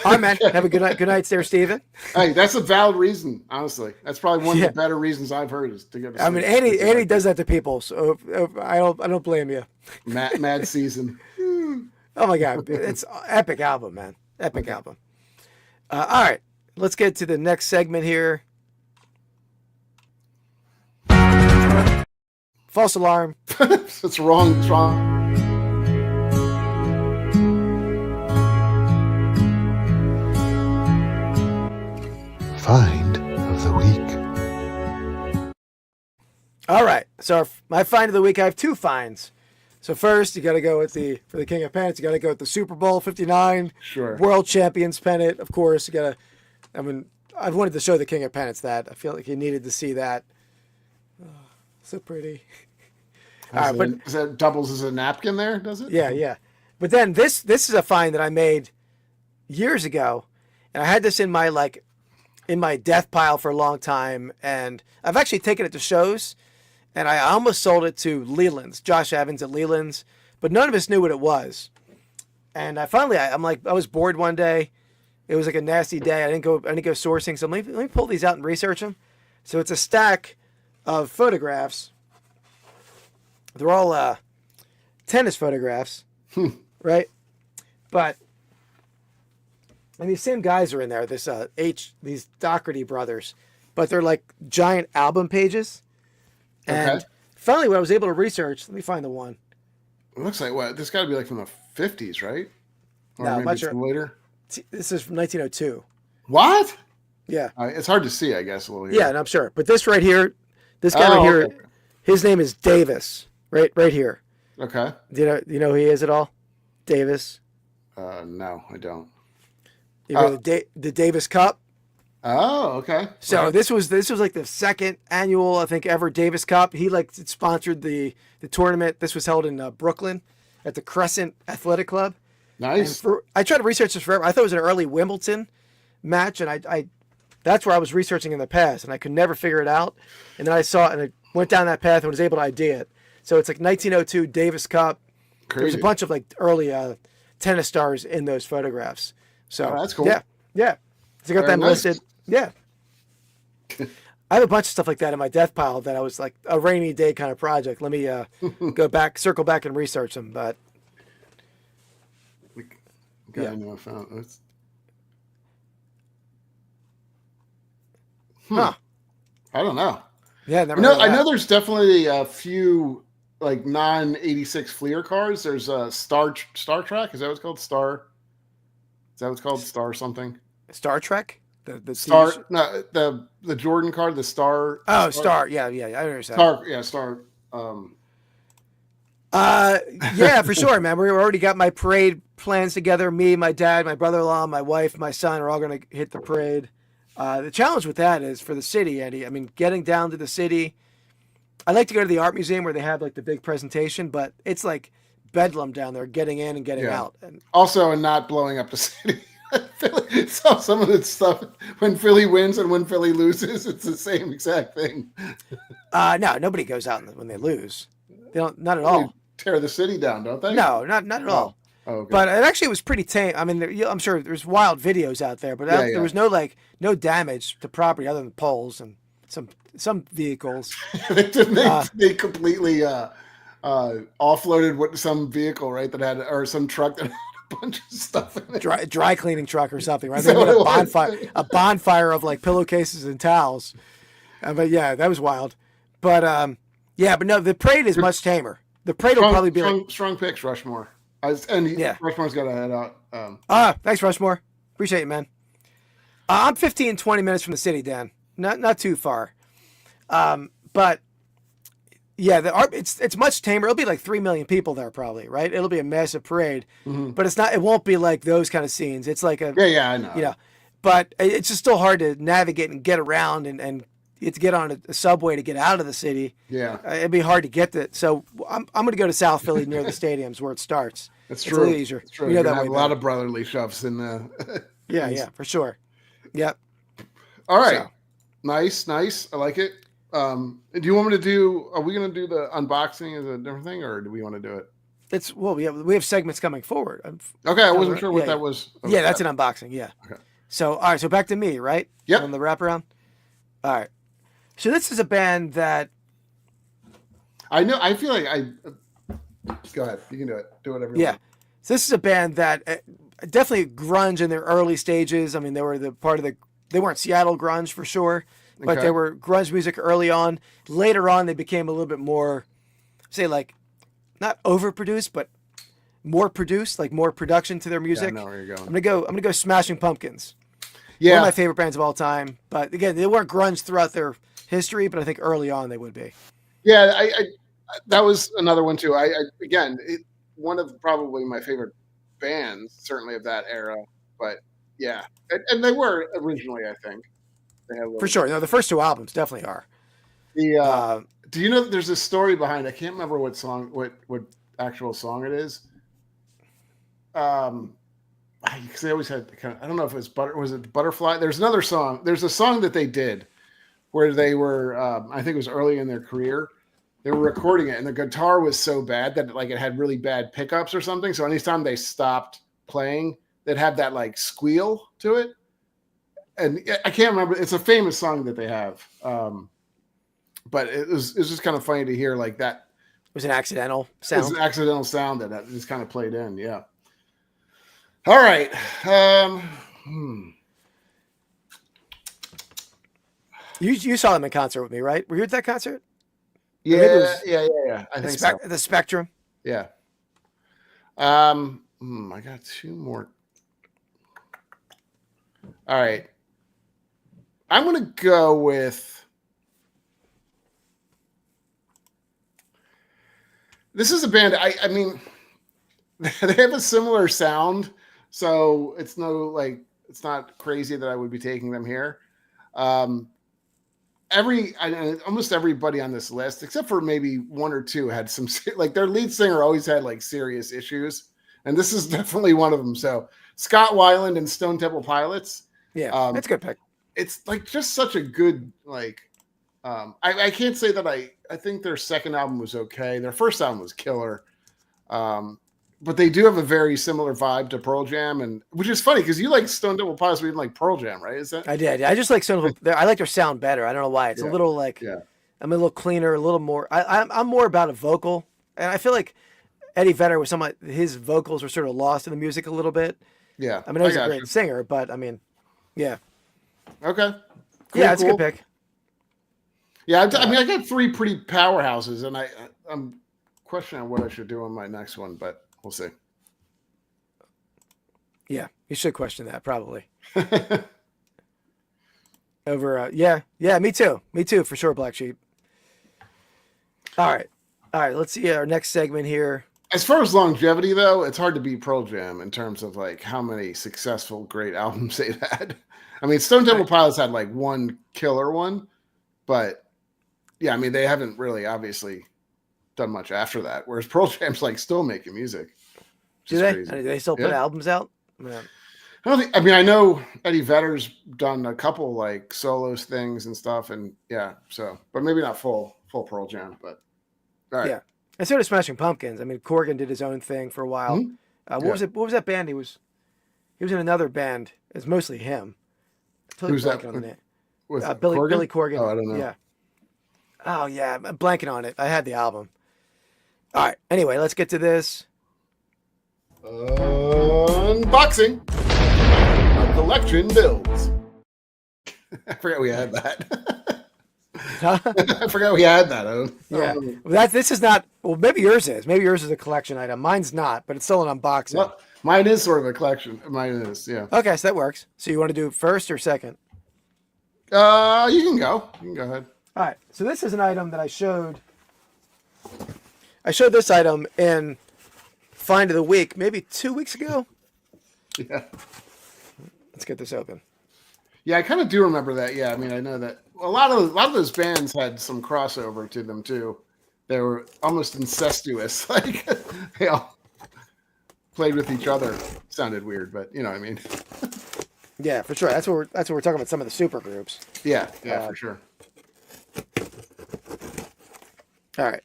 all right, man. Have a good night. Good night, there, Steven. Hey, that's a valid reason, honestly. That's probably one of the better reasons I've heard is to get to sleep. I mean, Andy does that to people, so I don't blame you. Mad Season. Oh my God, it's epic album, man. Epic album. All right, let's get to the next segment here. False alarm. It's wrong. It's wrong. Find of the week. All right, so my find of the week, I have 2 finds. So first, you got to go for the King of Pennants, you got to go with the Super Bowl 59 World Champions pennant. Of course, I wanted to show the King of Pennants that. I feel like he needed to see that. Oh, so pretty. All right, but that doubles as a napkin there, does it? Yeah. But then this is a find that I made years ago, and I had this in my death pile for a long time, and I've actually taken it to shows, and I almost sold it to Leland's, Josh Evans at Leland's, but none of us knew what it was. And I was bored one day. It was like a nasty day. I didn't go sourcing, so let me pull these out and research them. So it's a stack of photographs. They're all tennis photographs, right? But and these same guys are in there. These Doherty brothers, but they're like giant album pages. And finally, when I was able to research, let me find the one. It looks like what? This got to be like from the 50s, right? Or no, maybe it's later. This is from 1902. What? Yeah. It's hard to see, I guess, a little here. Yeah, and I'm sure. But this right here, this guy right here, his name is Davis. Right here. Okay. Do you know who he is at all? Davis? No, I don't. You know the Davis Cup? Oh, okay. So this was like the second annual, I think, ever Davis Cup. He sponsored the tournament. This was held in Brooklyn, at the Crescent Athletic Club. Nice. I tried to research this forever. I thought it was an early Wimbledon match, and I that's where I was researching in the past, and I could never figure it out. And then I saw it, and I went down that path and was able to ID it. So it's like 1902 Davis Cup. Crazy. There's a bunch of like early tennis stars in those photographs. So that's cool. Yeah. So I got them listed. Yeah. I have a bunch of stuff like that in my death pile that I was like a rainy day kind of project. Let me circle back and research them. But I know I found this. Huh. I don't know. Yeah, I know there's definitely a few like non-86 Fleer cars. There's a Star Trek. Is that what it's called? Star? Is that what it's called? Star something? Star Trek? The Star? No, the Jordan car, the Star. Oh, Star. Yeah, I understand. Star. Yeah, for sure, man. We already got my parade plans together. Me, my dad, my brother-in-law, my wife, my son are all going to hit the parade. The challenge with that is for the city, Eddie. I mean, getting down to the city. I like to go to the art museum where they have like the big presentation, but it's like bedlam down there, getting in and getting out. And also, and not blowing up the city. So some of the stuff when Philly wins and when Philly loses, it's the same exact thing. No, nobody goes out when they lose. They don't, not at all. They tear the city down, don't they? No, not at all. Oh, okay. But it actually was pretty tame. I mean, I'm sure there's wild videos out there, but there was no damage to property other than poles and some vehicles. They completely offloaded some vehicle, right? That had, or some truck that had a bunch of stuff in it. Dry cleaning truck or something, right? They had a bonfire of like pillowcases and towels. But yeah, that was wild. But but no, the parade is much tamer. The parade will probably be strong picks, Rushmore. Rushmore's got to head out. Thanks, Rushmore. Appreciate it, man. I'm 15, 20 minutes from the city, Dan. Not too far. But yeah, it's much tamer. It'll be like 3 million people there probably, right? It'll be a massive parade, but it won't be like those kind of scenes. It's like I know. You know, but it's just still hard to navigate and get around and you have to get on a subway to get out of the city. Yeah. It'd be hard to get to. So I'm going to go to South Philly near the stadiums where it starts. It's true. A little easier. It's true. You're going to have a lot of brotherly shoves in the. Yeah, for sure. Yep. All right. So. Nice. I like it. Do you want me to are we going to do the unboxing as a different thing, or do we want to do it? We have segments coming forward. Okay. I wasn't sure what that was. Yeah, that's an unboxing. Yeah. Okay. So, all right. So back to me, right? Yep. On the wraparound. All right. So this is a band that I know. I feel like go ahead. You can do it. Do whatever you want. So this is a band that definitely grunge in their early stages. I mean, they were they weren't Seattle grunge for sure, but they were grunge music early on. Later on, they became a little bit more, say like, not overproduced, but more produced, like more production to their music. Yeah, I know where you're going. I'm gonna go Smashing Pumpkins. Yeah. One of my favorite bands of all time. But again, they weren't grunge throughout their history, but I think early on they would be. Yeah, I that was another one too. One of probably my favorite bands, certainly of that era. But yeah, and they were originally, I think. For sure. No, the first two albums definitely are. Do you know that there's a story behind? I can't remember what actual song it is. Because they always had I don't know if it was Butterfly. There's another song. There's a song that they did where they were, I think it was early in their career. They were recording it, and the guitar was so bad that it had really bad pickups or something. So anytime they stopped playing, they'd have that like squeal to it. And I can't remember. It's a famous song that they have. But it was just kind of funny to hear like that. It was an accidental sound. It was an accidental sound that just kind of played in. Yeah. All right. You saw them in concert with me, right? Were you at that concert? Yeah. I think so. The Spectrum. Yeah. I got two more. All right. I'm going to go with. This is a band. I mean, they have a similar sound, so it's not crazy that I would be taking them here. almost everybody on this list, except for maybe one or two, had some like their lead singer always had like serious issues, and this is definitely one of them. So Scott Weiland and Stone Temple Pilots. Yeah, that's a good pick. It's like just such a good like. I can't say that I think their second album was okay. Their first album was killer. But they do have a very similar vibe to Pearl Jam, and which is funny because you like Stone Temple Pilots, but you didn't like Pearl Jam, right? Is that? I did. I just like Stone Temple. I like their sound better. I don't know why. It's a little like, I'm a little cleaner, a little more. I'm more about a vocal, and I feel like Eddie Vedder was his vocals were sort of lost in the music a little bit. Yeah, I mean, he's a great singer, but I mean, yeah. Okay. Cool, yeah, it's a good pick. Yeah, I mean, I got three pretty powerhouses, and I'm questioning what I should do on my next one, but we'll see. Yeah, you should question that probably. Yeah, me too, for sure, Black Sheep. All right, let's see our next segment here. As far as longevity, though, it's hard to beat Pearl Jam in terms of like how many successful, great albums they've had. I mean, Stone Temple Pilots had like one killer one, but yeah, I mean, they haven't really obviously done much after that. Whereas Pearl Jam's like still making music. Do they? Do they still put albums out? Yeah. I know Eddie Vedder's done a couple like solos things and stuff, and but maybe not full Pearl Jam, but all right. Yeah. And so did Smashing Pumpkins. I mean, Corgan did his own thing for a while. Mm-hmm. What was that band? He was in another band. It's mostly him. Who's that? On the name. With Billy Corgan. Oh, I don't know. Yeah. Oh yeah, I'm blanking on it. I had the album. All right. Anyway, let's get to this. Unboxing. Collection builds. I forgot we had that. I forgot we had that. Yeah. This is not. Well, maybe yours is. Maybe yours is a collection item. Mine's not, but it's still an unboxing. Well, mine is sort of a collection. Mine is, yeah. Okay, so that works. So you want to do first or second? You can go. You can go ahead. All right. So this is an item that I showed. I showed this item in Find of the Week, maybe 2 weeks ago. Yeah. Let's get this open. Yeah, I kind of do remember that. Yeah, I mean, I know that a lot of those bands had some crossover to them too. They were almost incestuous. Like they all played with each other. Sounded weird, but you know what I mean. Yeah, for sure. That's what we're talking about. Some of the super groups. Yeah, for sure. All right.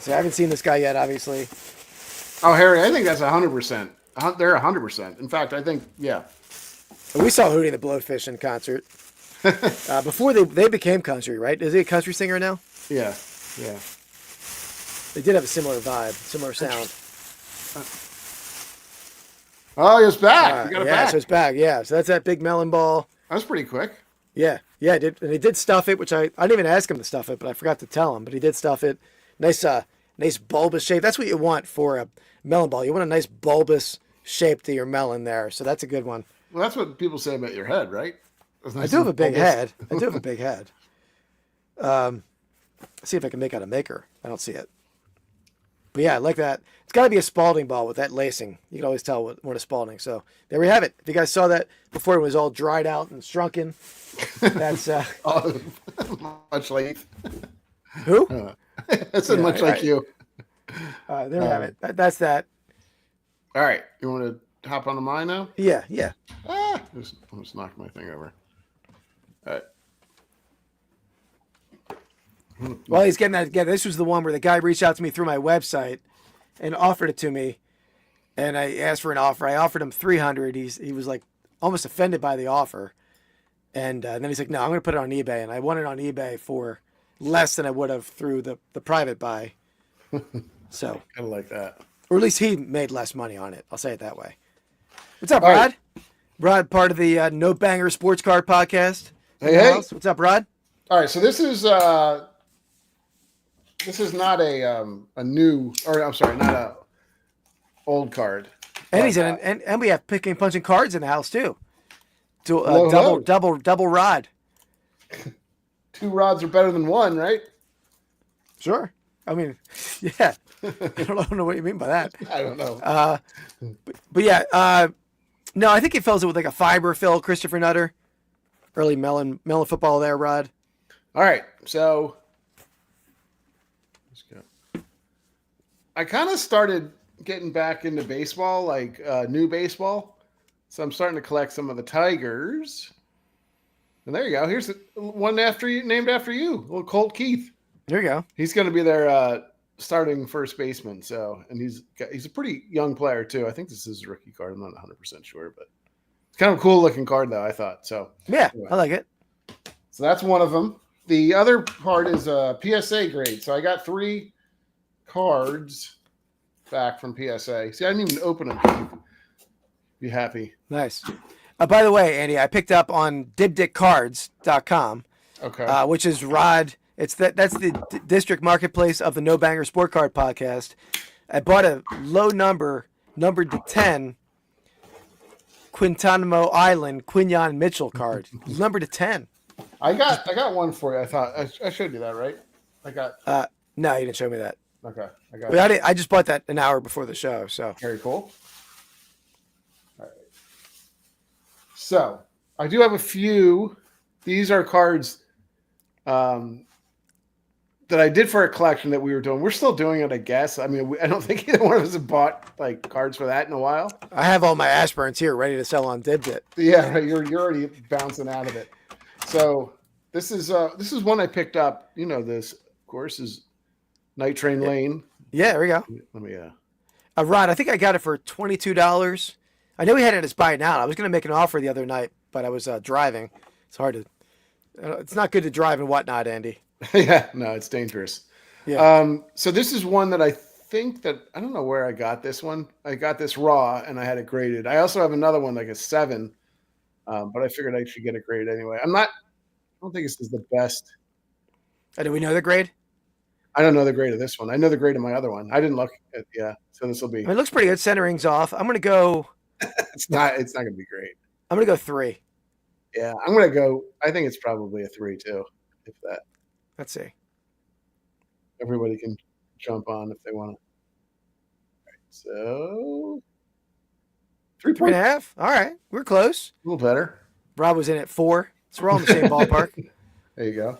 So I haven't seen this guy yet, obviously. Oh, Harry, I think that's 100%. They're 100%. In fact, I think, yeah. We saw Hootie the Blowfish in concert. Before they became country, right? Is he a country singer now? Yeah. They did have a similar vibe, similar sound. Oh, it's back. We got it back. So it's back. Yeah, so that's that big melon ball. That was pretty quick. Yeah, I did, and he did stuff it, which I didn't even ask him to stuff it, but I forgot to tell him. But he did stuff it. Nice bulbous shape. That's what you want for a melon ball. You want a nice bulbous shape to your melon there. So that's a good one. Well, that's what people say about your head, right? Nice I do have a big head. See if I can make out a maker. I don't see it. But yeah, I like that. It's got to be a Spalding ball with that lacing. You can always tell when a Spalding. So there we have it. If you guys saw that before it was all dried out and shrunken, that's much like who? That's much like you. There we have it. That's that. All right. You want to hop onto mine now? Yeah. Just almost knocked my thing over. All right. While he's getting that together, this was the one where the guy reached out to me through my website and offered it to me, and I asked for an offer. I offered him $300. He was like almost offended by the offer, and then he's like, "No, I'm going to put it on eBay." And I won it on eBay for less than I would have through the private buy. So I like that, or at least he made less money on it. I'll say it that way. What's up, Rod? Right. Rod, part of the No Banger Sports Card Podcast. Hey. What's up, Rod? All right, so this is not a new, or I'm sorry, not a old card. And he's in, and we have picking punching cards in the house too. Double rod. 2 rods are better than 1, right? Sure. I mean, yeah. I don't know what you mean by that. I don't know. But yeah, no, I think he fills it with like a fiber fill, Christopher Nutter. early melon football there, Rod. All right, so let's go. I kind of started getting back into baseball, like new baseball. So I'm starting to collect some of the Tigers. And there you go. Here's the one named after you, little Colt Keith. There you go. He's going to be their starting first baseman. So, and he's a pretty young player too. I think this is his rookie card. I'm not 100% sure, but it's kind of a cool looking card though, I thought. So yeah, anyway. I like it. So that's one of them. The other part is a PSA grade. So I got 3 cards back from PSA. See, I didn't even open them. Be happy. Nice. By the way, Andy, I picked up on dibdickcards.com, okay. Which is Rod. That's the district marketplace of the No Banger Sport Card Podcast. I bought a low numbered to 10 Quintanamo Island Quinyon Mitchell card. Numbered to 10. I got one for you. I thought I showed you that, right? I got. No, you didn't show me that. Okay, I got. But I just bought that an hour before the show. So very cool. All right. So I do have a few. These are cards that I did for a collection that we were doing. We're still doing it, I guess. I mean, I don't think either one of us have bought like cards for that in a while. I have all my Ashburns here ready to sell on Dibdit. Yeah, right. You're already bouncing out of it. So this is one I picked up. You know this, of course, is Night Train Lane. Yeah, there we go. Let me Rod, I think I got it for $22. I know we had it as buy now. I was going to make an offer the other night, but I was driving. It's hard to. It's not good to drive and whatnot, Andy. Yeah, no, it's dangerous. Yeah. So this is one that I think that I don't know where I got this one. I got this raw and I had it graded. I also have another one like a 7, but I figured I should get it graded anyway. I don't think this is the best. Do we know the grade? I don't know the grade of this one. I know the grade of my other one. I didn't look at so this will be. It looks pretty good. Centering's off. I'm gonna go. It's not gonna be great. I'm gonna go 3. Yeah, I'm gonna go. I think it's probably a 3 too, if that. Let's see. Everybody can jump on if they want to. All right, so 3.5. All right, we're close. A little better. Rob was in at 4, so we're all in the same ballpark. There you go.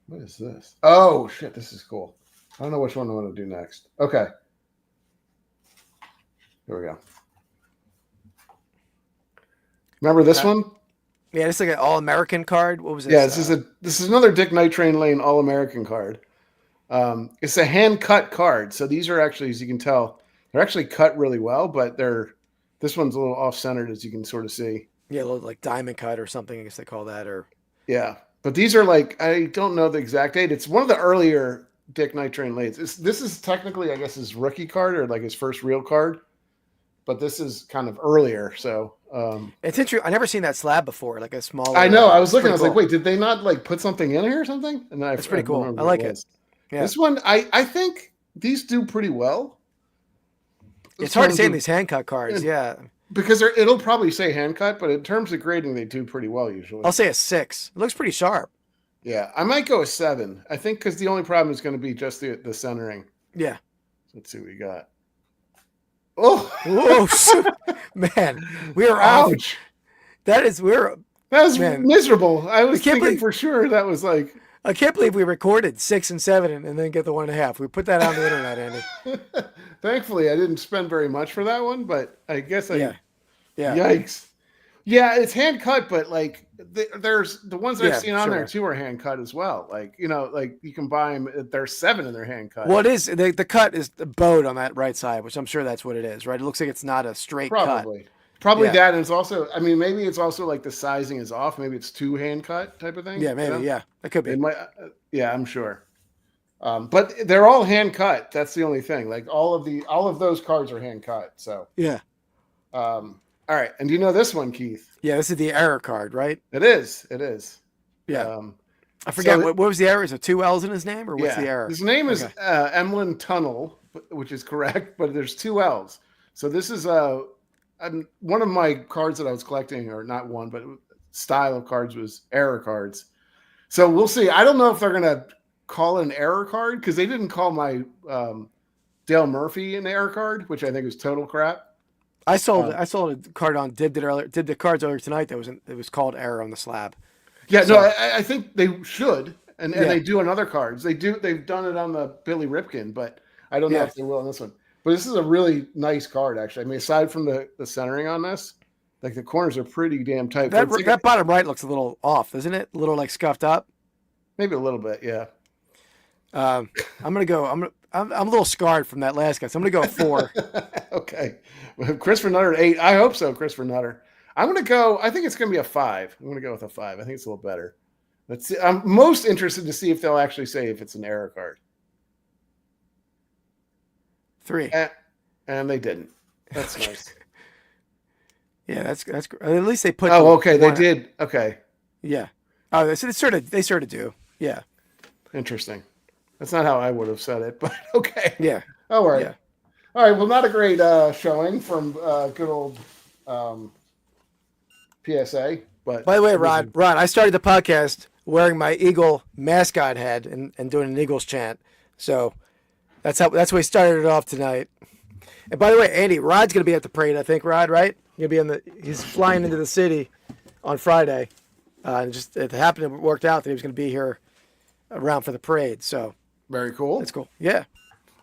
What is this? Oh shit, this is cool. I don't know which one I want to do next. Okay. Here we go. Remember this one? Yeah, this is like an All-American card. What was it? Yeah, this is another Dick Night Train Lane All-American card. It's a hand-cut card. So these are actually, as you can tell, they're actually cut really well, but this one's a little off-centered, as you can sort of see. Yeah, a little like diamond cut or something, I guess they call that. Or yeah, but these are like, I don't know the exact date. It's one of the earlier Dick Night Train Lanes. This is technically, I guess, his rookie card or like his first real card, but this is kind of earlier. So it's interesting. I never seen that slab before, like a small. I know. I was looking. I was like, wait, did they not like put something in here or something? And it's pretty cool. I like it. Yeah. This one, I think these do pretty well. It's hard to say in these hand cut cards. Yeah. Because it'll probably say hand cut, but in terms of grading, they do pretty well usually. I'll say a 6. It looks pretty sharp. Yeah, I might go a 7. I think because the only problem is going to be just the centering. Yeah. Let's see what we got. Oh, whoa, man, we are ouch. That was miserable. I was thinking for sure that was like. I can't believe we recorded 6 and 7 and then get the 1.5. We put that on the internet, Andy. Thankfully, I didn't spend very much for that one, but I guess yeah. Yikes. Yeah, it's hand cut, but like there's the ones I've seen on there too are hand cut as well. Like, you know, like you can buy them. There's 7 and they're hand cut. Well, it is the cut is bowed on that right side, which I'm sure that's what it is, right? It looks like it's not a straight cut. Probably that, and it's also. I mean, maybe it's also like the sizing is off. Maybe it's too hand cut type of thing. Yeah, maybe. You know? Yeah, that could be. It might, yeah, I'm sure. But they're all hand cut. That's the only thing. Like all of those cards are hand cut. So yeah. All right, and do you know this one, Keith? Yeah, this is the error card, right? It is. Yeah. I forget what was the error. Is it 2 L's in his name, or what's the error? His name is Emlyn Tunnel, which is correct, but there's 2 L's. So this is one of my cards that I was collecting, or not one, but style of cards was error cards. So we'll see. I don't know if they're gonna call it an error card because they didn't call my Dale Murphy an error card, which I think is total crap. I sold a card on did the cards earlier tonight. It was called Error on the Slab. Yeah, So, no, I think they should, and they do on other cards. They've done it on the Billy Ripken, but I don't know if they will on this one. But this is a really nice card, actually. I mean, aside from the centering on this, like the corners are pretty damn tight. That bottom right looks a little off, doesn't it? A little like scuffed up. Maybe a little bit, yeah. I'm gonna go. I'm a little scarred from that last guy, so I'm gonna go 4. Okay, Christopher Nutter 8. I hope so, Christopher Nutter. I'm gonna go. I think it's gonna be a 5. I'm gonna go with a 5. I think it's a little better. Let's see. I'm most interested to see if they'll actually say if it's an error card. 3. And they didn't. That's nice. Yeah, that's at least they put. Oh, okay, they did. Okay. Yeah. Oh, they sort of do. Yeah. Interesting. That's not how I would have said it, but okay. Yeah. All right. Yeah. All right. Well, not a great showing from good old PSA. But by the way, Ron, I started the podcast wearing my Eagle mascot head and doing an Eagles chant. So that's why we started it off tonight. And by the way, Andy, Rod's going to be at the parade, I think. Rod, right? He's flying into the city on Friday. It happened to worked out that he was going to be here around for the parade. So very cool. That's cool. Yeah.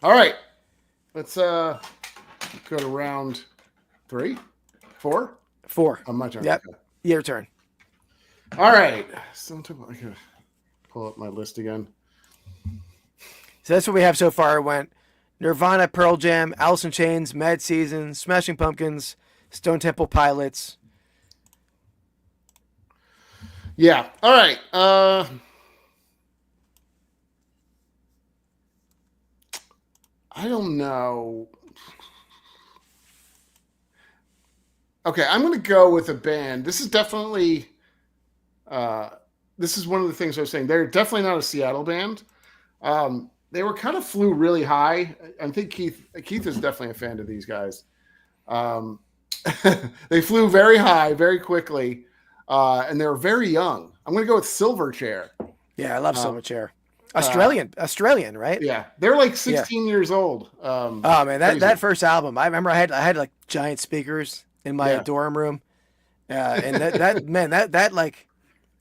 All right. Let's go to round 3, 4. 4. My turn. Yep. Okay. Your turn. All right. I gotta pull up my list again. So that's what we have so far. It went Nirvana, Pearl Jam, Alice in Chains, Mad Season, Smashing Pumpkins, Stone Temple Pilots. Yeah. All right. I don't know. Okay, I'm going to go with a band. This is definitely, this is one of the things I was saying. They're definitely not a Seattle band. They were kind of flew really high. I think Keith is definitely a fan of these guys. They flew very high, very quickly, and they were very young. I'm going to go with Silverchair. Yeah, I love Silverchair. Australian, right? Yeah, they're like 16 years old. Oh man, that first album, I remember I had like giant speakers in my dorm room, and that like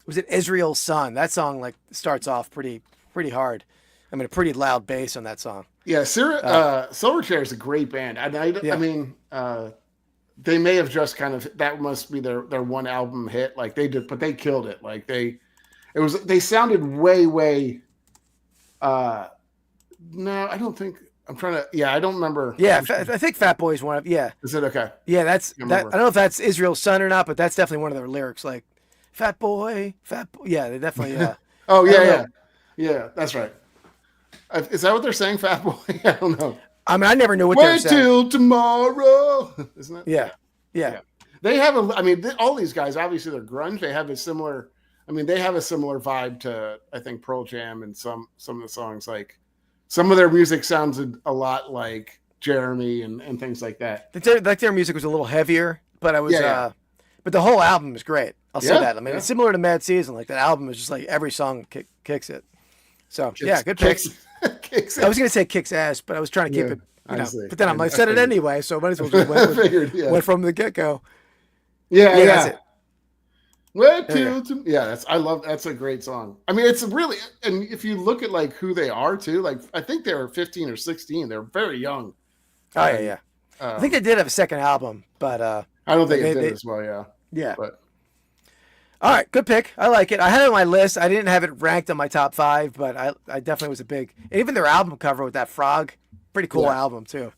was it Israel's Son? That song like starts off pretty hard. I mean, a pretty loud bass on that song. Yeah, Silverchair is a great band. I mean, they may have just kind of that must be their one album hit, like they did, but they killed it. Like they sounded way. No, I don't think. I'm trying to. Yeah, I don't remember. Yeah, I think Fat Boy's one of. Yeah. Is it okay? Yeah, that's that. I don't know if that's Israel's Son or not, but that's definitely one of their lyrics. Like, Fat Boy. Yeah, they definitely. Oh yeah. That's right. Is that what they're saying, Fat Boy? I don't know. I mean, I never knew what they were saying. Wait till tomorrow, isn't it? Yeah. They have all these guys. Obviously, they're grunge. They have a similar. I mean, they have a similar vibe to, I think, Pearl Jam and some of the songs. Like some of their music sounded a lot like Jeremy and things like that. Their music was a little heavier, but but the whole album is great. I'll say that. I mean, it's similar to Mad Season. Like that album is just like every song kicks it. So good picks. I was gonna say kicks ass, but I was trying to keep it. But then I said it anyway, so might as well just went from the get go. Yeah. That's it. That's a great song. I mean, it's really, and if you look at like who they are too, like I think they were 15 or 16. They're very young. Oh yeah. I think they did have a second album, but I don't think it did as well. Yeah. Yeah. But all right, good pick. I like it. I had it on my list. I didn't have it ranked on my top 5, but I definitely was a big. And even their album cover with that frog, pretty cool album too.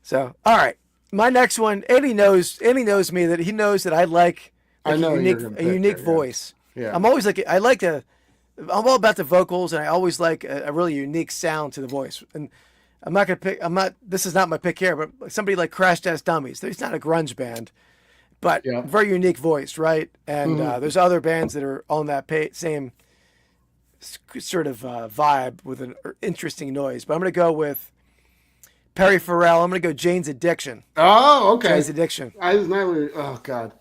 So all right, my next one. Andy knows me that he knows that I like. I know a unique voice. Yeah. I'm always I'm all about the vocals, and I always like a really unique sound to the voice. And this is not my pick here, but somebody like Crash Test Dummies. He's not a grunge band, but very unique voice, right? And there's other bands that are on that same sort of vibe with an interesting noise. But I'm going to go with Perry Farrell. I'm going to go Jane's Addiction. Oh, okay. Jane's Addiction. Oh, God.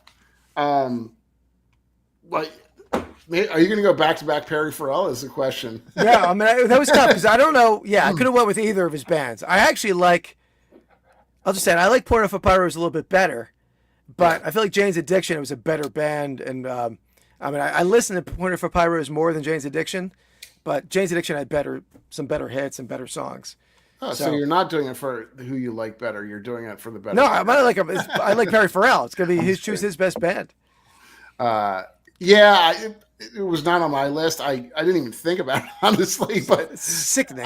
Like, are you going to go back-to-back Perry Farrell is the question. Yeah, I mean, that was tough because I don't know. Yeah, I could have went with either of his bands. I actually like I'll just say it, I like Porno for Pyros a little bit better, but I feel like Jane's Addiction was a better band, and I listened to Porno for Pyros more than Jane's Addiction, but Jane's Addiction had some better hits and better songs. Oh, so you're not doing it for who you like better. You're doing it for the better. No, I like Perry Farrell. It's gonna be choose his best band. It was not on my list. I didn't even think about it, honestly. But it's sickening.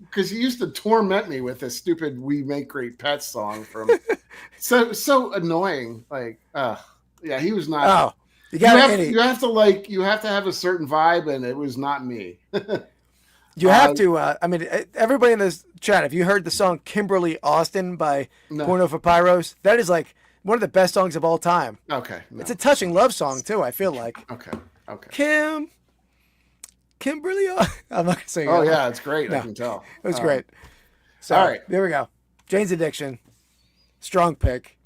Because he used to torment me with this stupid "We Make Great Pets" song from so annoying. Like, he was not. Oh, you have to have a certain vibe, and it was not me. You have to. Everybody in this chat, have you heard the song "Kimberly Austin" by Porno for Pyros? That is like one of the best songs of all time. Okay, it's a touching love song too. I feel like. Okay. Kimberly. I'm not gonna say. Oh yeah, it's great. No, I can tell it was great. So all right, there we go. Jane's Addiction, strong pick.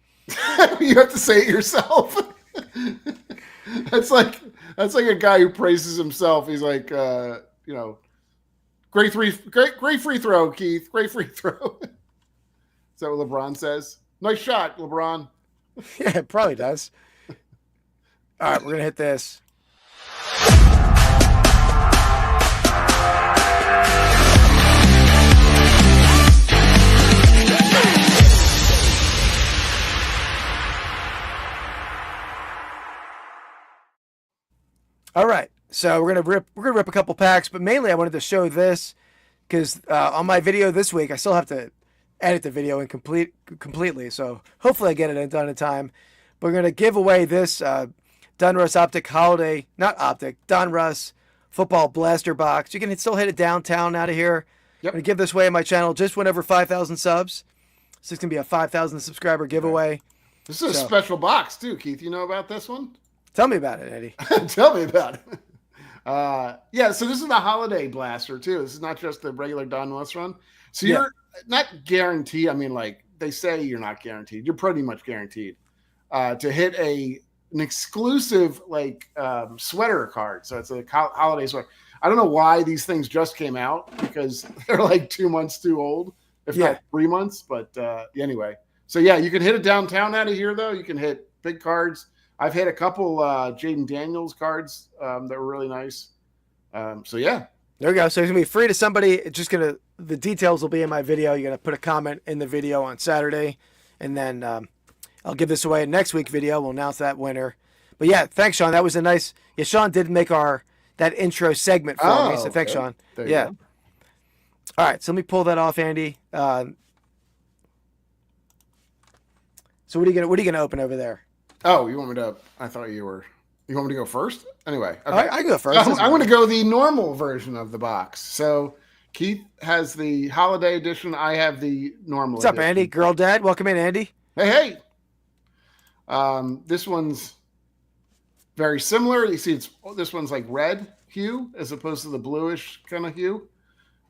You have to say it yourself. That's like a guy who praises himself. He's like, great free throw, Keith. Great free throw. Is that what LeBron says? Nice shot, LeBron. Yeah, it probably does. All right, we're gonna hit this. All right, so we're gonna rip a couple packs, but mainly I wanted to show this because on my video this week I still have to edit the video completely. So hopefully I get it done in time. But we're gonna give away this Donruss Donruss football blaster box. You can still hit it downtown out of here. Yep. I'm gonna give this away on my channel just whenever 5,000 subs. So it's gonna be a 5,000 subscriber giveaway. This is a special box too, Keith. You know about this one? Tell me about it, Eddie. Tell me about it. So this is the holiday blaster too. This is not just the regular Donruss run. So you're not guaranteed. I mean, like they say, you're not guaranteed. You're pretty much guaranteed to hit an exclusive sweater card. So it's a holiday sweater. I don't know why these things just came out because they're like 2 months too old, if not 3 months. But anyway, so you can hit it downtown out of here though. You can hit big cards. I've hit a couple Jaden Daniels cards that were really nice. There we go. So it's gonna be free to somebody. The details will be in my video. You're gonna put a comment in the video on Saturday, and then I'll give this away in next week's video. We'll announce that winner. But thanks, Sean. That was a nice. Yeah, Sean did make that intro segment for me. So thanks, Sean. There you go. All right. So let me pull that off, Andy. So what are you gonna open over there? Oh, you want me to? I thought you were. You want me to go first? Anyway, okay. I can go first. I want to go the normal version of the box. So Keith has the holiday edition. I have the normal. What's up, Andy? Girl Dad, welcome in, Andy. Hey. This one's very similar. You see, this one's like red hue as opposed to the bluish kind of hue.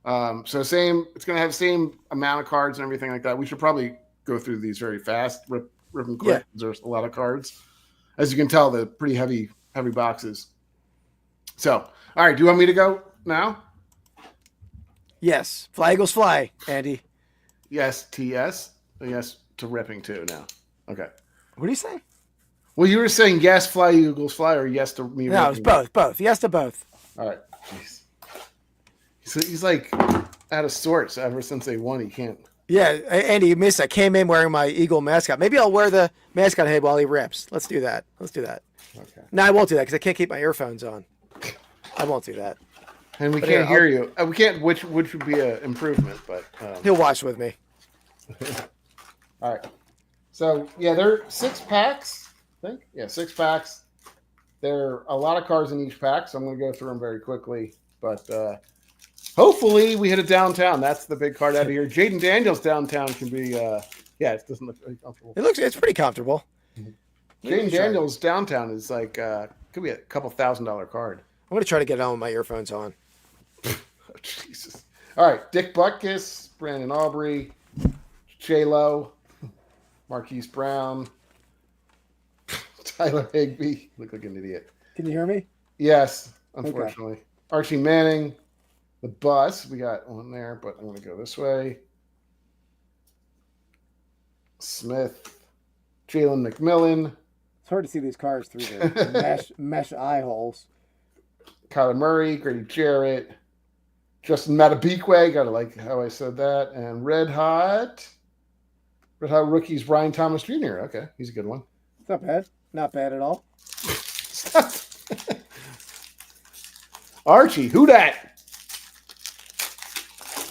So same. It's going to have the same amount of cards and everything like that. We should probably go through these very fast. Rip them quick. There's a lot of cards. As you can tell, they're pretty heavy boxes. So, all right. Do you want me to go now? Yes. Fly Eagles fly, Andy. Yes, TS. Yes to ripping too now. Okay. What are you saying? Well, you were saying yes, fly Eagles fly, or yes to me. No, it's both. Both. Yes to both. All right. Jeez. So he's like out of sorts ever since they won. He can't. Yeah, Andy, you missed. I came in wearing my Eagle mascot. Maybe I'll wear the mascot head while he rips. Let's do that. Okay. No, I won't do that because I can't keep my earphones on. I won't do that. And we can't hear you. We can't, which would be an improvement, but he'll watch with me. All right. So they're 6 packs. I think 6 packs. There are a lot of cards in each pack, so I'm going to go through them very quickly. But hopefully we hit a downtown. That's the big card out of here. Jaden Daniels downtown can be. It doesn't look very comfortable. It's pretty comfortable. Jaden Daniels downtown is like could be a couple $1,000 card. I'm going to try to get on with my earphones on. Oh, Jesus. All right. Dick Butkus, Brandon Aubrey, J-Lo, Marquise Brown, Tyler Higbee. Look like an idiot. Can you hear me? Yes, unfortunately. Okay. Archie Manning, the bus. We got one there, but I'm going to go this way. Smith, Jalen McMillan. It's hard to see these cards through the mesh eye holes. Kyler Murray, Grady Jarrett, Justin Matabikwe. Gotta like how I said that. And Red Hot rookies, Brian Thomas Jr. Okay, he's a good one. It's not bad. Not bad at all. Archie, who dat?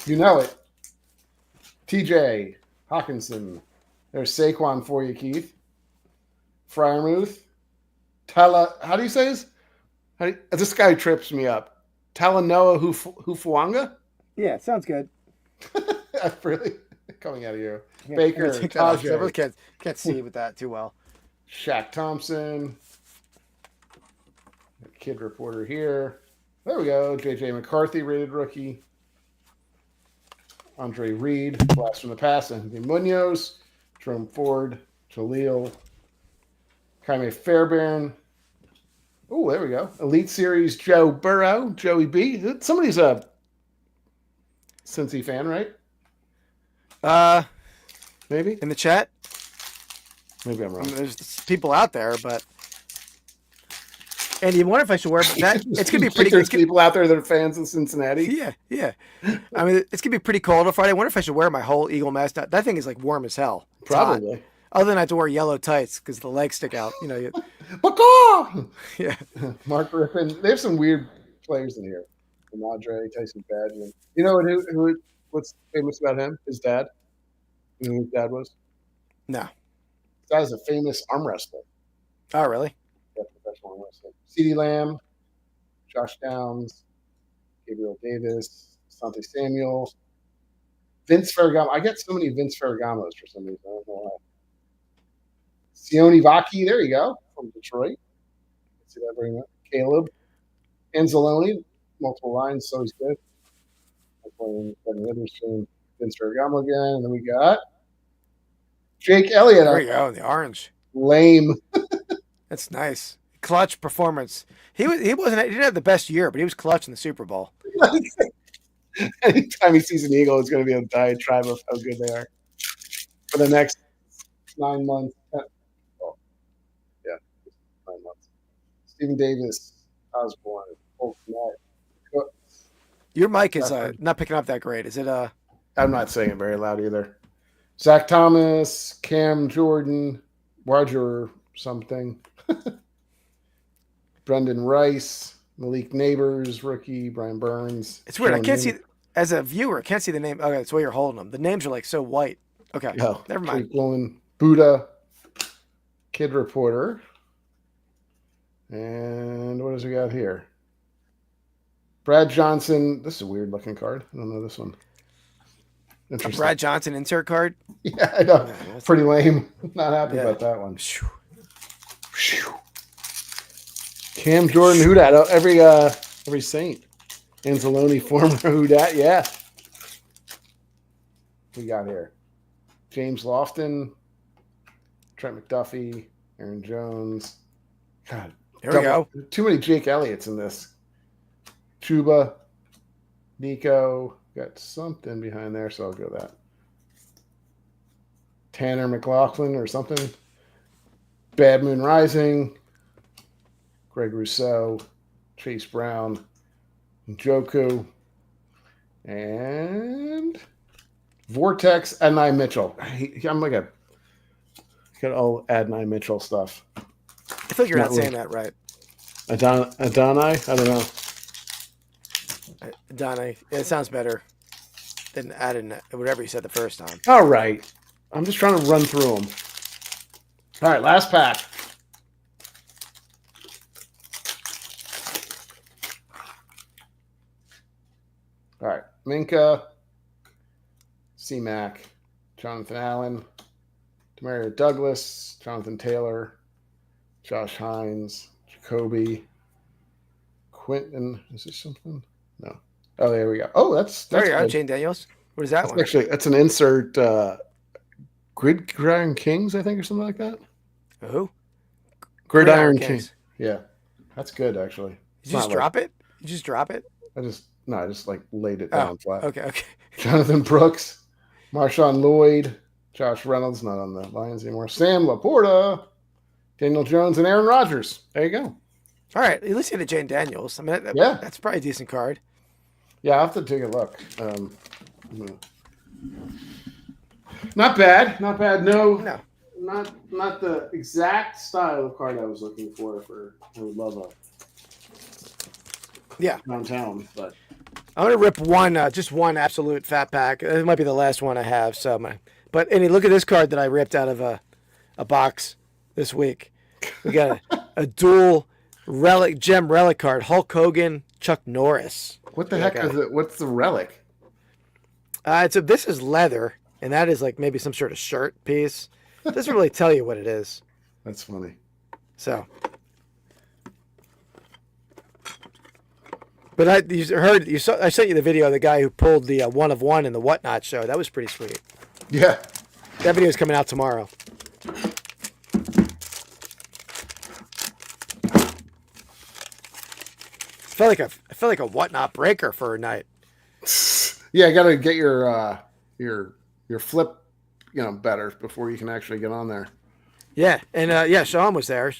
You know it. TJ Hawkinson. There's Saquon for you, Keith. Fryermuth. How do you say this? This guy trips me up. Talanoa Hufuanga? Yeah, sounds good. That's really coming out of you. Baker, I Tajay. really can't see with that too well. Shaq Thompson. Kid reporter here. There we go. JJ McCarthy, rated rookie. Andre Reed, blast from the past. Anthony Munoz, Jerome Ford, Jaleel, Jaime Fairbairn. Oh, there we go. Elite Series, Joe Burrow, Joey B. Somebody's a Cincy fan, right? Maybe in the chat. Maybe I'm wrong. I mean, there's people out there, but. And you wonder if I should wear that. It's gonna be pretty. There's people out there that are fans of Cincinnati. Yeah. I mean, it's gonna be pretty cold on Friday. I wonder if I should wear my whole Eagle mask. That thing is like warm as hell. It's Probably. hot. Other than I have to wear yellow tights because the legs stick out. You know. Yeah. Mark Griffin. They have some weird players in here. Madre, Tyson Badger. You know what's famous about him? His dad. You know who his dad was? No. His dad is a famous arm wrestler. Oh, really? Yeah, professional arm wrestler. CeeDee Lamb, Josh Downs, Gabriel Davis, Asante Samuel, Vince Ferragamo. I get so many Vince Ferragamos for some reason. I don't know why. Sione Vaki, there you go, from Detroit. See that very much. Caleb Anzalone, multiple lines, so he's good. I'm playing Vince Ferragamo again, and then we got Jake Elliott. There you go, the orange. Lame. That's nice. Clutch performance. He didn't have the best year, but he was clutch in the Super Bowl. Anytime he sees an Eagle, it's going to be a diatribe of how good they are for the next 9 months. Oh, yeah, 9 months. Stephen Davis, Osborne, Colton Knight. Your mic is not picking up that great. Is it? I'm not saying it very loud either. Zach Thomas, Cam Jordan, Roger something. Brendan Rice, Malik Neighbors, rookie, Brian Burns. It's weird. I can't see, as a viewer, I can't see the name. Okay, that's why you're holding them. The names are like so white. Okay, never mind. Blowing Buddha, Kid Reporter. And what does we got here? Brad Johnson. This is a weird looking card. I don't know this one. A Brad Johnson insert card? Yeah, I know. Pretty lame. Not happy about that one. Cam Jordan, who dat? Every Saint. Anzalone, former who dat? Yeah. We got here James Lofton, Trent McDuffie, Aaron Jones. God, here we go. Too many Jake Elliott's in this. Chuba, Nico, got something behind there, so I'll go that. Tanner McLaughlin or something. Bad Moon Rising, Greg Rousseau, Chase Brown, Joku, and Vortex Adonai Mitchell. I'm like got all Adonai Mitchell stuff. I feel like you're not saying that right. Adonai? I don't know. Adonai. It sounds better than Adonai, whatever you said the first time. All right. I'm just trying to run through them. All right, last pack. All right, Minka, C-Mac, Jonathan Allen, Demario Douglas, Jonathan Taylor, Josh Hines, Jacoby, Quentin. Is this something? No. Oh, there we go. Oh, that's there you go. Good. Jane Daniels. What is that that's one? Actually, that's an insert. Gridiron Kings, I think, or something like that. Who? Gridiron Kings. Yeah, that's good actually. Did you just drop it? You just drop it? I just like laid it down flat. Okay. Jonathan Brooks, Marshawn Lloyd, Josh Reynolds not on the Lions anymore. Sam Laporta, Daniel Jones, and Aaron Rodgers. There you go. All right, at least you had Jane Daniels. I mean, yeah, that's probably a decent card. Yeah, I'll have to take a look. Not bad. No, not the exact style of card I was looking for. I would love a downtown, but I'm gonna rip just one absolute fat pack. It might be the last one I have. But look at this card that I ripped out of a box this week. We got a dual gem relic card: Hulk Hogan, Chuck Norris. What the heck is it? What's the relic? This is leather, and that is like maybe some sort of shirt piece. It doesn't really tell you what it is. That's funny. So, but I sent you the video of the guy who pulled the 1 of 1 in the Whatnot show. That was pretty sweet. Yeah, that video is coming out tomorrow. I felt like a Whatnot breaker for a night. Yeah, I got to get your flip, better before you can actually get on there. Yeah, and Sean was there.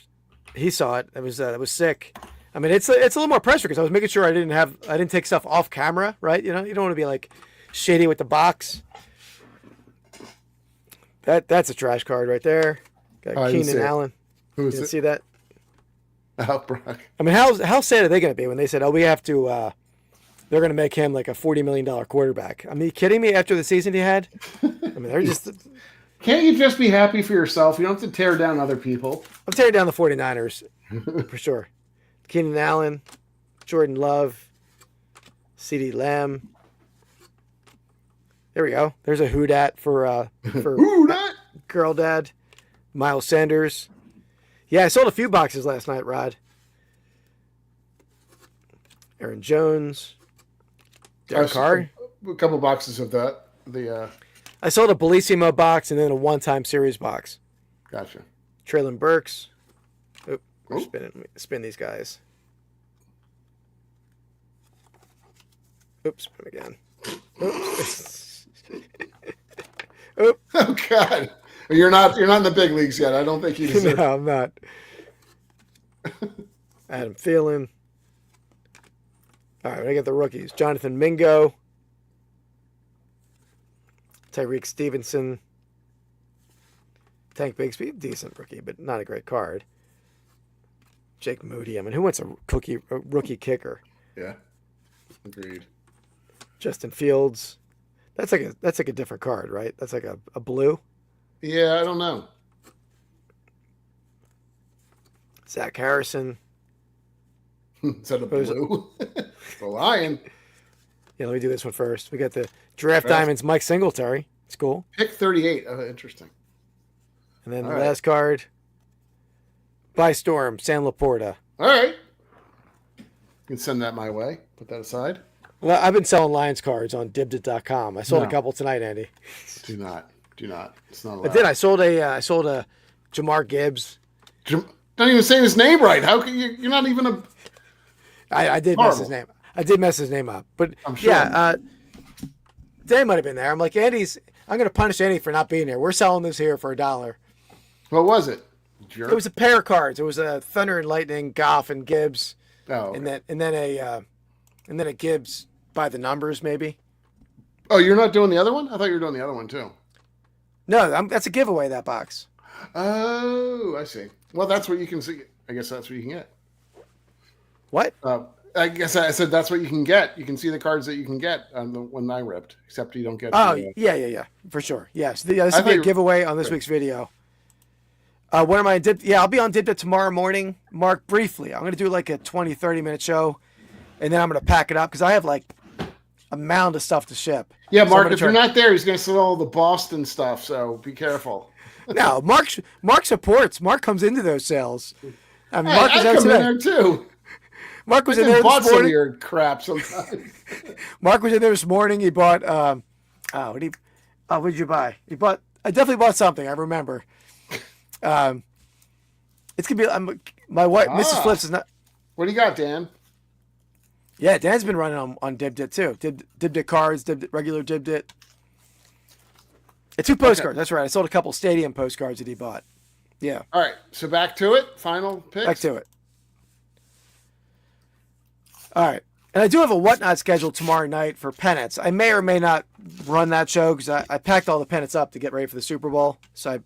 He saw it. It was sick. I mean, it's a little more pressure because I was making sure I didn't take stuff off camera, right? You don't want to be like shady with the box. That's a trash card right there. Got Keenan Allen. Who is it? You see that? Oh, Brock. I mean, how sad are they going to be when they said, "Oh, we have to"? They're going to make him like a $40 million quarterback. I mean, are you kidding me? After the season he had, I mean, they're just. Can't you just be happy for yourself? You don't have to tear down other people. I'm tearing down the 49ers for sure. Keenan Allen, Jordan Love, CeeDee Lamb. There we go. There's a Who Dat for Who Dat? Girl Dad. Miles Sanders. Yeah, I sold a few boxes last night, Rod. Aaron Jones. Derek Carr. A couple boxes of that. I sold a Bellissimo box and then a one-time series box. Gotcha. Traylon Burks. Oop, we're spinning. Let me spin these guys. Oops, spin again. Oops. Oop. Oh God. You're not in the big leagues yet. I don't think you deserve. No, I'm not. Adam Thielen. All right, I got the rookies. Jonathan Mingo. Tyreek Stevenson. Tank Bigsby, decent rookie, but not a great card. Jake Moody. I mean, who wants a rookie kicker? Yeah, agreed. Justin Fields. That's like a different card, right? That's like a blue. Yeah, I don't know. Zach Harrison. Is that a blue? The Lion. Yeah, let me do this one first. We got the Draft Diamonds, Mike Singletary. It's cool. Pick 38. Oh, interesting. And then the last card, by Storm, Sam Laporta. All right. You can send that my way. Put that aside. Well, I've been selling Lions cards on Dibdit.com. I sold a couple tonight, Andy. Do not. It's not allowed. I did. I sold a Jamar Gibbs. Don't even say his name right. How can you? You're not even a. I did mess his name. I did mess his name up, but I'm sure. Yeah, Dan might have been there. I'm like, I'm going to punish Andy for not being here. We're selling this here for $1. What was it? Jerk. It was a pair of cards. It was a Thunder and Lightning, Goff and Gibbs. Oh, okay. and then a Gibbs by the numbers maybe. Oh, you're not doing the other one? I thought you were doing the other one too. No, that's a giveaway. That box. Oh, I see. Well, that's what you can see. I guess that's what you can get. What? I guess I said that's what you can get. You can see the cards that you can get on the one I ripped, except you don't get. Oh, yeah, for sure. Yes, this will be a giveaway on this week's video. When am I? I'll be on Dibdit tomorrow morning. Mark, briefly, I'm going to do like a 20, 30-minute show, and then I'm going to pack it up because I have like a mound of stuff to ship. Yeah, Mark, if you're not there, he's going to sell all the Boston stuff, so be careful. No, Mark supports. Mark comes into those sales. I mean, Mark I come in there too. Mark was in there this morning. Some of your crap sometimes. Mark was in there this morning. He bought. What did you buy? I definitely bought something. I remember. It's gonna be. My wife, Mrs. Flips, is not. What do you got, Dan? Yeah, Dan's been running on Dibdit too. Dibdit cards, regular Dibdit. 2 postcards. That's right. I sold a couple stadium postcards that he bought. Yeah. All right. So back to it. Final picks. Back to it. All right. And I do have a whatnot scheduled tomorrow night for Pennants. I may or may not run that show because I packed all the Pennants up to get ready for the Super Bowl. So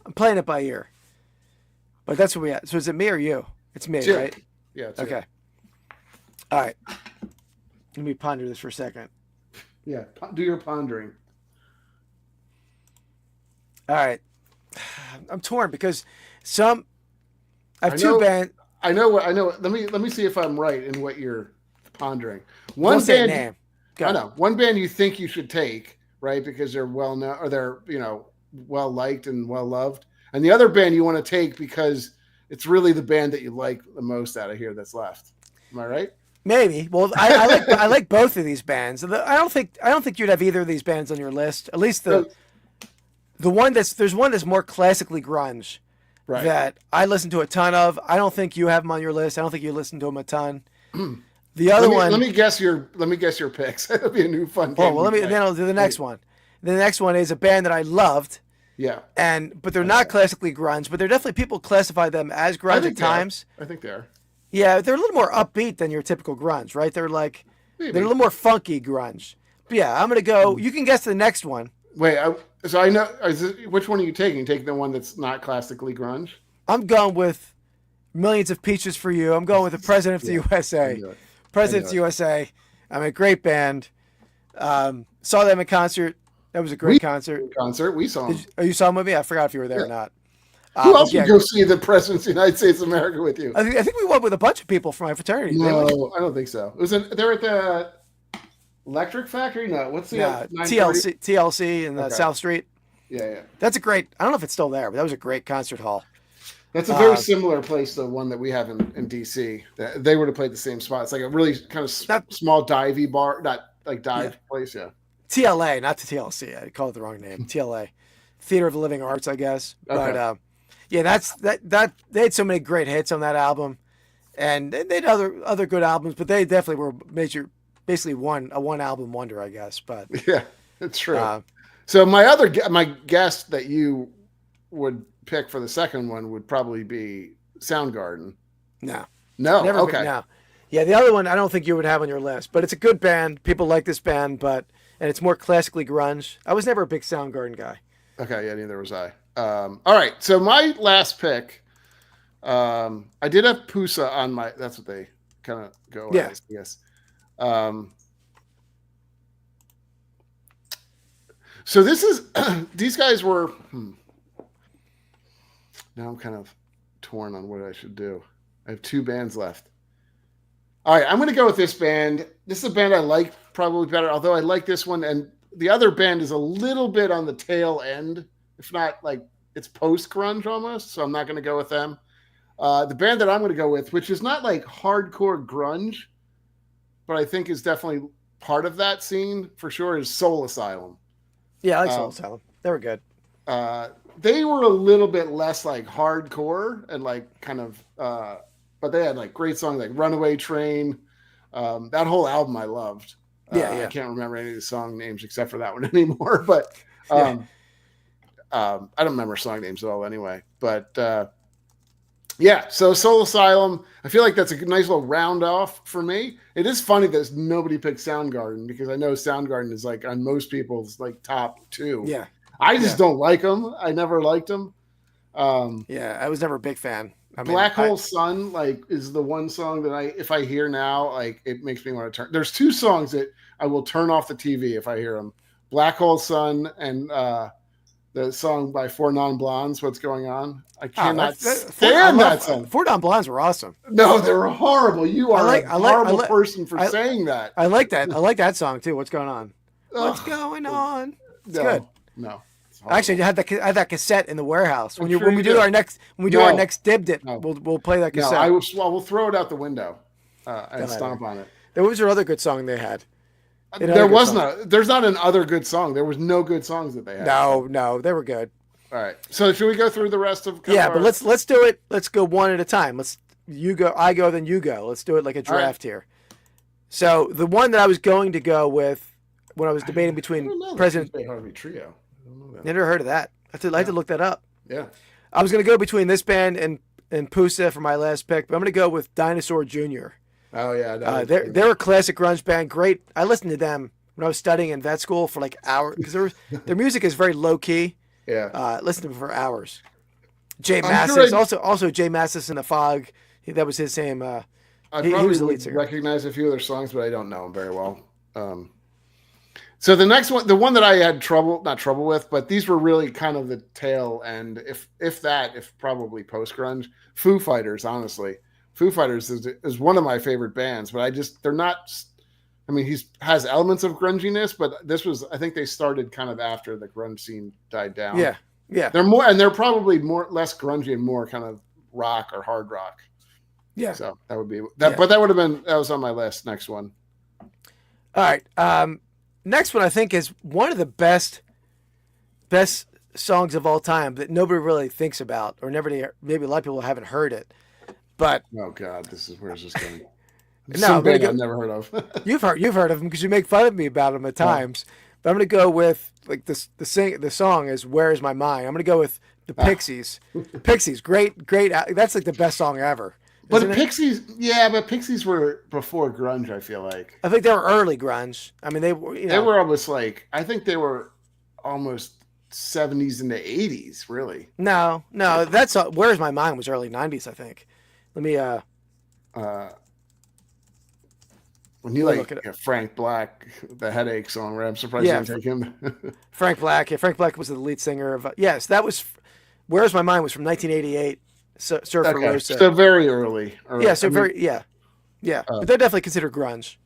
I'm playing it by ear. But that's what we had. So is it me or you? It's me, right? Yeah. It's okay. All right. Let me ponder this for a second. Yeah. Do your pondering. All right. I'm torn because I have 2 bands. I know. Let me see if I'm right in what you're pondering. One band. I know. One band you think you should take, right? Because they're well known or they're, well liked and well loved. And the other band you want to take because it's really the band that you like the most out of here that's left. Am I right? Maybe. Well, I like both of these bands. I don't think you'd have either of these bands on your list. At least there's one that's more classically grunge. Right. That I listen to a ton of. I don't think you have them on your list. I don't think you listen to them a ton. The other one. Let me guess your picks. It'll be a new fun game. Well, then I'll do the next one. The next one is a band that I loved. Yeah. But they're not classically grunge, but they're definitely people classify them as grunge at times. I think they are. Yeah, they're a little more upbeat than your typical grunge, right? They're like they're a little more funky grunge. But yeah, I'm gonna go. You can guess the next one. Wait, so I know. Which one are you taking? Take the one that's not classically grunge. I'm going with Millions of Peaches for You. I'm going with the President of the USA. President of the USA. I mean, great band. Saw them in concert. That was a great concert. We saw them. You saw them with me? I forgot if you were there or not. Who else would go see the President of the United States of America with you? I think we went with a bunch of people from my fraternity. No, I don't think so. They're at the Electric Factory? No. What's the TLC in South Street? Yeah. That's a great. I don't know if it's still there, but that was a great concert hall. That's a very similar place to the one that we have in DC. They would have played the same spot. It's like a really kind of small divey bar, not like dive place. Yeah. TLA, not to TLC. I called it the wrong name. TLA, Theater of the Living Arts, I guess. Okay. But that they had so many great hits on that album, and they had other good albums, but they definitely were basically a one album wonder, I guess. But yeah, it's true. So my guess that you would pick for the second one would probably be Soundgarden. No. Never. Okay. No. Yeah, the other one I don't think you would have on your list, but it's a good band. People like this band, and it's more classically grunge. I was never a big Soundgarden guy. Okay, yeah, neither was I. All right, so my last pick, I did have Pusa on my. That's what they kind of go. Yeah. As, I guess. So this is these guys were. Now I'm kind of torn on what I should do. I have 2 bands left. All right, I'm going to go with this band. This is a band I like probably better, although I like this one. And the other band is a little bit on the tail end, if not like it's post-grunge almost, so I'm not going to go with them. The band that I'm going to go with, which is not like hardcore grunge, but I think is definitely part of that scene for sure, is Soul Asylum. Yeah, I like Soul Asylum. They were good. They were a little bit less like hardcore and like kind of, but they had like great songs like Runaway Train. That whole album I loved. I can't remember any of the song names except for that one anymore, but I don't remember song names at all anyway. But so Soul Asylum, I feel like that's a nice little round off for me. It is funny that nobody picked Soundgarden because I know Soundgarden is like on most people's like top 2. Yeah. I just don't like them. I never liked them. I was never a big fan. Black Hole Sun is the one song that if I hear now, like it makes me want to turn. There's 2 songs that I will turn off the TV if I hear them. Black Hole Sun and the song by Four Non Blondes, What's Going On. I cannot stand that song. Four Non Blondes were awesome. No, they were horrible. You are a horrible person for saying that. I like that. I like that song too. What's going on? What's going on? It's good. No. Actually, I had that cassette in the warehouse. When we do our next dib dip, we'll play that cassette. No, we'll throw it out the window and stomp on it. There was another good song they had. There's not an other good song. There was no good songs that they had. No, they were good. All right. So should we go through the rest of? But let's do it. Let's go one at a time. You go, I go, then you go. Let's do it like a draft here. So the one that I was going to go with when I was debating between President Harvey Trio. don't know that. Never heard of that. I have to look that up. Yeah. I was going to go between this band and Pusa for my last pick, but I'm going to go with Dinosaur Jr. Oh yeah. They're a classic grunge band. Great. I listened to them when I was studying in vet school for like hours because their music is very low key. Yeah. Listened to them for hours. Jay Massis, also Jay Massis in the Fog. That was his same. I he probably was the lead would singer. recognize a few of their songs, but I don't know them very well. So the next one, the one that I had not trouble with, but these were really kind of the tail end, if probably post grunge. Foo Fighters, honestly, Foo Fighters is one of my favorite bands, but they're not. I mean, has elements of grunginess, but I think they started kind of after the grunge scene died down. Yeah, yeah. They're probably less grungy and more kind of rock or hard rock. Yeah. So that would be that, but that was on my list. Next one. All right. Next one I think is one of the best songs of all time that nobody really thinks about, or maybe a lot of people haven't heard it. But oh god, where's this going? No, I've never heard of. you've heard of them because you make fun of me about them at times. But I'm going to go with like the song is "Where's My Mind." I'm going to go with the Pixies. Pixies, great. That's like the best song ever. But the Pixies, Pixies were before grunge. I feel like. I think they were early grunge. I mean, they were. They were almost like I think they were almost 70s into 80s. Really. No. That's "Where's My Mind" was early 90s. I think. Let me. When you like Frank Black, the Headache song, right? I'm surprised you didn't take him. Frank Black. Yeah, Frank Black was the lead singer of. Yes, that was. "Where's My Mind" was from 1988. Surfer Rosa. So very early. Yeah. So but they're definitely considered grunge.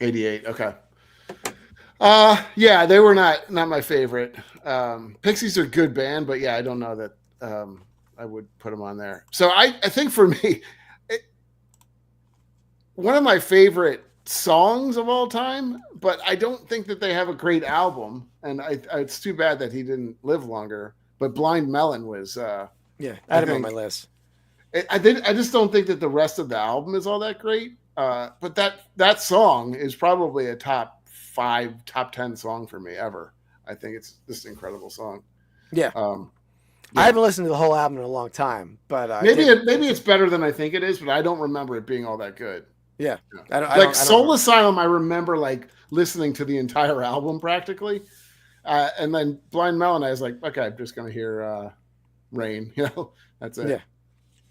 88. Okay. Yeah, they were not my favorite. Pixies are a good band, but yeah, I don't know that I would put them on there. So I think for me, one of my favorite songs of all time, but I don't think that they have a great album, and it's too bad that he didn't live longer. But Blind Melon was. Yeah, I had him on my list. I just don't think that the rest of the album is all that great. But that song is probably a top 5, top 10 song for me ever. I think it's just an incredible song. Yeah. I haven't listened to the whole album in a long time, but maybe it's better than I think it is, but I don't remember it being all that good. Yeah. Soul Asylum, I remember like listening to the entire album practically. And then Blind Melon, I was like, okay, I'm just gonna hear Rain, that's it.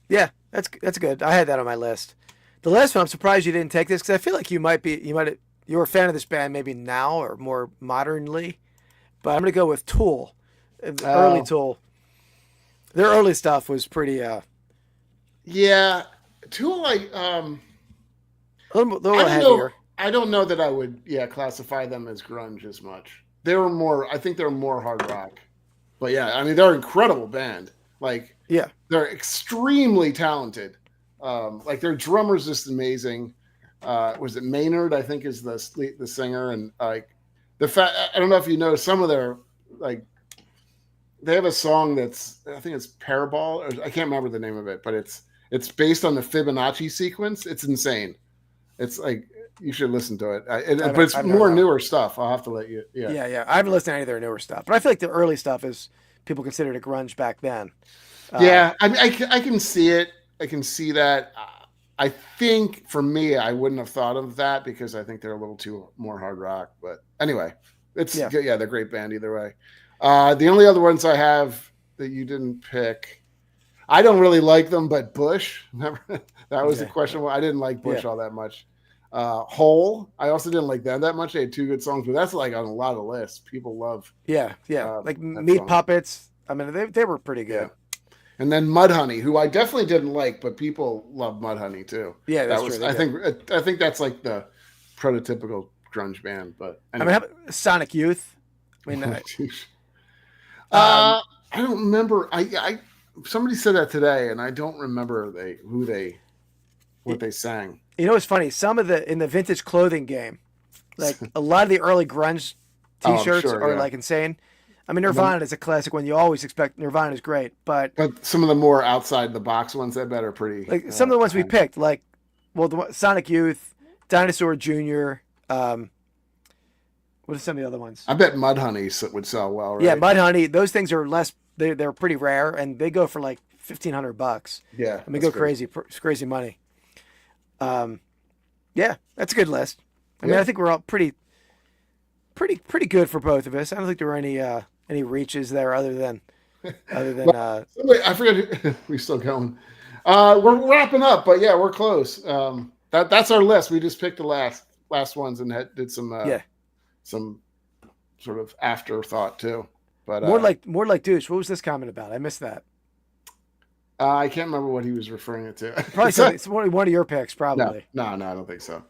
Yeah, that's good. I had that on my list. The last one, I'm surprised you didn't take this because I feel like you were a fan of this band maybe now or more modernly, but I'm gonna go with Tool, early Tool. Their early stuff was pretty. Yeah, Tool like a little heavier. I don't know that I would classify them as grunge as much. I think they're more hard rock. But yeah, I mean, they're an incredible band. Like, yeah, they're extremely talented. Like their drummer's just amazing. Was it Maynard? I think is the singer, and like the fact. I don't know if you know some of their like. They have a song that's I think it's Parabol, or I can't remember the name of it, but it's based on the Fibonacci sequence. It's insane. It's like you should listen to it. But it's more newer stuff. I'll have to let you. Yeah. I haven't listened to any of their newer stuff, but I feel like the early stuff is people considered a grunge back then. I mean, I can see it. I can see that. I think for me, I wouldn't have thought of that because I think they're a little too more hard rock. But anyway, they're a great band either way. The only other ones I have that you didn't pick, I don't really like them, but Bush. That was the question. I didn't like Bush all that much. Hole, I also didn't like them that much. They had 2 good songs, but that's like on a lot of lists. People love. Like Meat Puppets. I mean, they were pretty good. Yeah. And then Mudhoney, who I definitely didn't like, but people love Mudhoney too. Yeah, that's true. I think that's like the prototypical grunge band. But anyway. I mean, Sonic Youth. I mean, I don't remember. I somebody said that today, and I don't remember what they sang. You know, it's funny. Some of in the vintage clothing game, like a lot of the early grunge T-shirts are like insane. I mean, Nirvana is a classic one. You always expect Nirvana is great, but some of the more outside the box ones, I bet are pretty. Like some of the ones we picked, like the Sonic Youth, Dinosaur Jr. What are some of the other ones? I bet Mudhoney would sell well, right? Yeah, Mudhoney. Those things are less. They're pretty rare, and they go for like $1,500. Yeah, I mean, go crazy. It's crazy money. Yeah, that's a good list. I mean, I think we're all pretty good for both of us. I don't think there were any reaches there other than I forget. We still going. We're wrapping up, but yeah, we're close. That's our list. We just picked the last ones and did some sort of afterthought too. But more like douche. What was this comment about? I missed that. I can't remember what he was referring it to. Probably it's one of your picks, probably. No, I don't think so.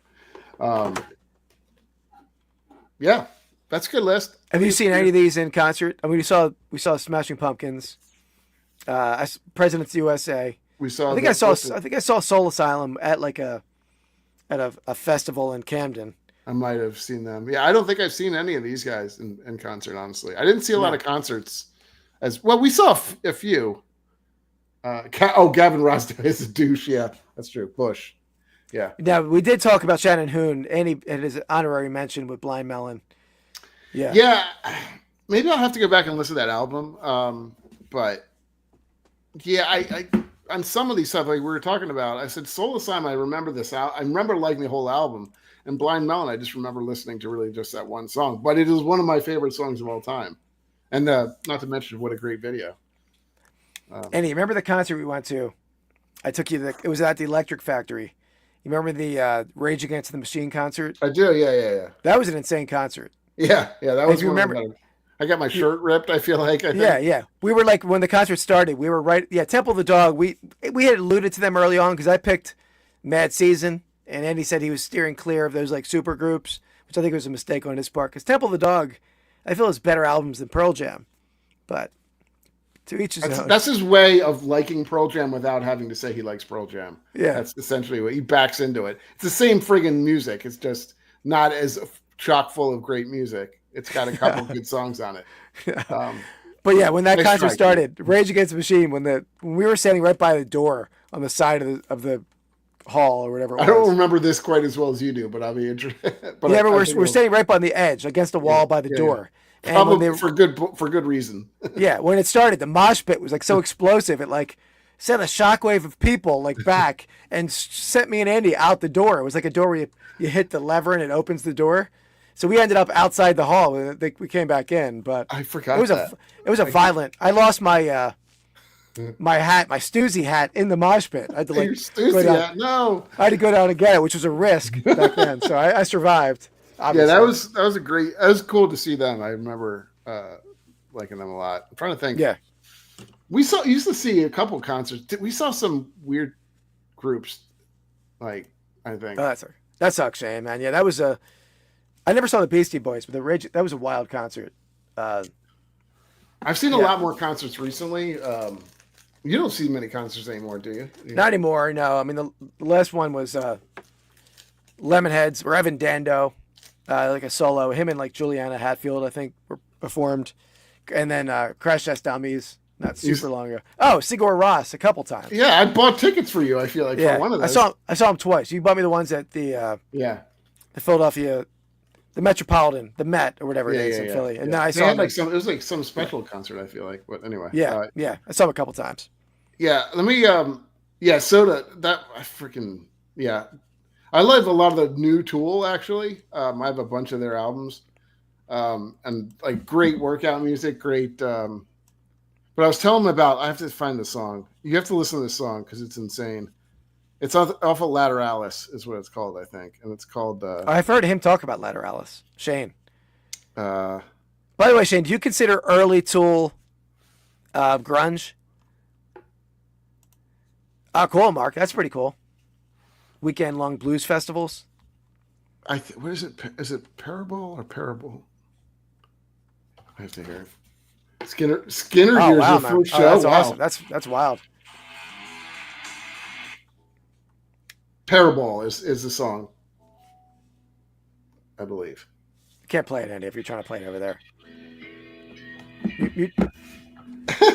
Yeah, that's a good list. Have you seen any of these in concert? I mean, we saw Smashing Pumpkins, Presidents USA. I think I saw Soul Asylum at a festival in Camden. I might have seen them. Yeah, I don't think I've seen any of these guys in concert. Honestly, I didn't see a lot of concerts. As well, we saw a few. Gavin Rosdale is a douche. Yeah, that's true. Bush. Yeah. Now we did talk about Shannon Hoon, and his honorary mention with Blind Melon. Yeah. Yeah. Maybe I'll have to go back and listen to that album. But yeah, I on some of these stuff like we were talking about, I said Soul Asylum. I remember this out. I remember liking the whole album. And Blind Melon, I just remember listening to really just that one song. But it is one of my favorite songs of all time. And not to mention what a great video. Andy, remember the concert we went to? I took you it was at the Electric Factory. You remember the Rage Against the Machine concert? I do, yeah. That was an insane concert. Yeah, that was. You remember? I got my shirt ripped. I feel like. Yeah. We were like when the concert started. We were right. Yeah, Temple of the Dog. We had alluded to them early on because I picked Mad Season, and Andy said he was steering clear of those like super groups, which I think was a mistake on his part. Because Temple of the Dog, I feel has better albums than Pearl Jam, but. To each his own. That's his way of liking Pearl Jam without having to say he likes Pearl Jam. Yeah. That's essentially what he backs into it. It's the same friggin' music. It's just not as chock full of great music. It's got a couple of good songs on it. But yeah, when that concert started, Rage Against the Machine, when we were standing right by the door on the side of the hall or whatever it was. I don't remember this quite as well as you do, but I'll be interested. But we're standing right by the edge against the wall by the door. Probably for good reason. Yeah, when it started, the mosh pit was like so explosive. It like sent a shockwave of people like back and sent me and Andy out the door. It was like a door where you hit the lever and it opens the door. So we ended up outside the hall. We came back in, but I forgot it was a violent. I lost my my hat, my Stoozy hat in the mosh pit. I had to Your Stoozy hat? No. I had to go down and get it, which was a risk back then. So I survived. Obviously. Yeah, that was cool to see them. I remember liking them a lot. I'm trying to think. Yeah. We used to see a couple concerts. We saw some weird groups, like I think. Oh, that sucks, Shane, man. Yeah, that was I never saw the Beastie Boys, but that was a wild concert. I've seen a lot more concerts recently. You don't see many concerts anymore, do you? Not anymore. No. I mean, the last one was Lemonheads or Evan Dando. Like a solo, him and like Juliana Hatfield, I think, were performed, and then Crash Test Dummies, not super long ago. Oh, Sigur Rós a couple times. Yeah, I bought tickets for you. I feel like for one of those. I saw him twice. You bought me the ones at the Philadelphia, the Metropolitan, the Met or whatever it is in Philly. And then I saw him it was like some special concert. I feel like, but anyway. Yeah, I saw him a couple times. Yeah, let me. Soda. That I freaking I love a lot of the new Tool, actually. I have a bunch of their albums. And like great workout music, great. But I was telling them about, I have to find the song. You have to listen to this song because it's insane. It's off of Lateralis is what it's called, I think. And it's called. I've heard him talk about Lateralis. Shane. By the way, Shane, do you consider early Tool grunge? Oh, cool, Mark. That's pretty cool. Weekend-long blues festivals. What is it? Is it Parable or Parable? I have to hear it. Skinner here's the first show. That's awesome. That's wild. Parable is the song, I believe. You can't play it, Andy, if you're trying to play it over there.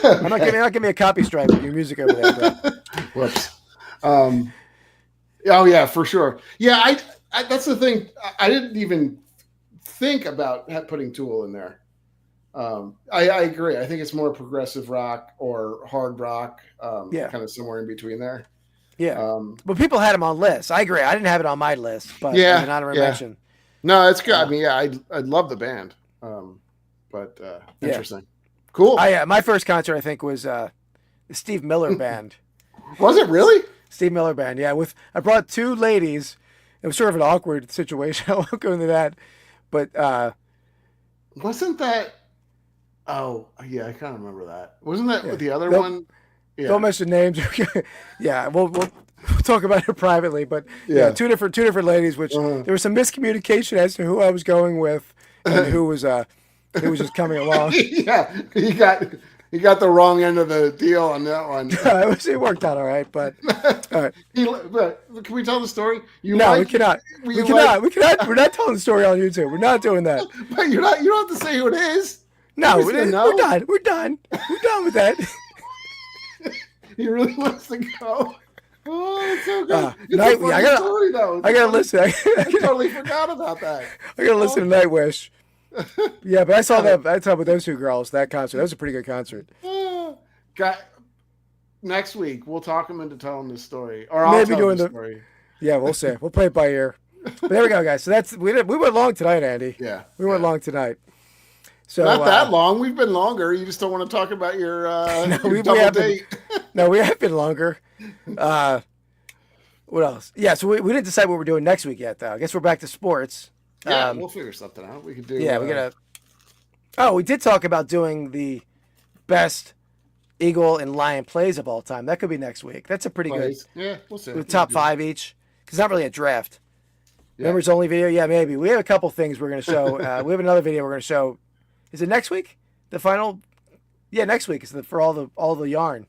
I'm not giving me a copy strike with your music over there, bro. Whoops. Oh yeah, for sure. Yeah, I that's the thing. I didn't even think about putting Tool in there. I agree. I think it's more progressive rock or hard rock, kind of somewhere in between there. Yeah. But people had him on lists. I agree. I didn't have it on my list, but an honorary mention. No, it's good. I mean, I love the band. But interesting. Cool. My first concert, I think, was the Steve Miller Band. Was it really? Steve Miller Band, yeah. I brought 2 ladies. It was sort of an awkward situation. I won't go into that. But wasn't that? Oh, yeah, I kind of remember that. Wasn't that the other one? Yeah. Don't mention names. Yeah, we'll talk about it privately. But two different ladies, which there was some miscommunication as to who I was going with and who was just coming along. Yeah, he got the wrong end of the deal on that one. It worked out all right, but all right. But can we tell the story? We cannot. We cannot. We're not telling the story on YouTube. We're not doing that. But you don't have to say who it is. No, we're done. We're done with that. He really wants to go. Oh, it's so good. It's a funny story, though. I gotta listen. I totally forgot about that. I gotta listen to Nightwish. Yeah, but I saw with those 2 girls, that concert. That was a pretty good concert. Next week, we'll talk them into telling the story. Or I'll tell the story. Yeah, we'll see. We'll play it by ear. But there we go, guys. So we went long tonight, Andy. Yeah. We went long tonight. So, not that long. We've been longer. You just don't want to talk about your, double date. No, we have been longer. What else? Yeah, so we didn't decide what we're doing next week yet, though. I guess we're back to sports. Yeah, we'll figure something out. We could do. Yeah, we gotta. Oh, we did talk about doing the best Eagle and Lion plays of all time. That could be next week. That's a pretty good. Yeah, we'll see. With top 5 each, because it's not really a draft. Members only video. Yeah, maybe we have a couple things we're gonna show. We have another video we're gonna show. Is it next week? The final? Yeah, next week is for all the yarn.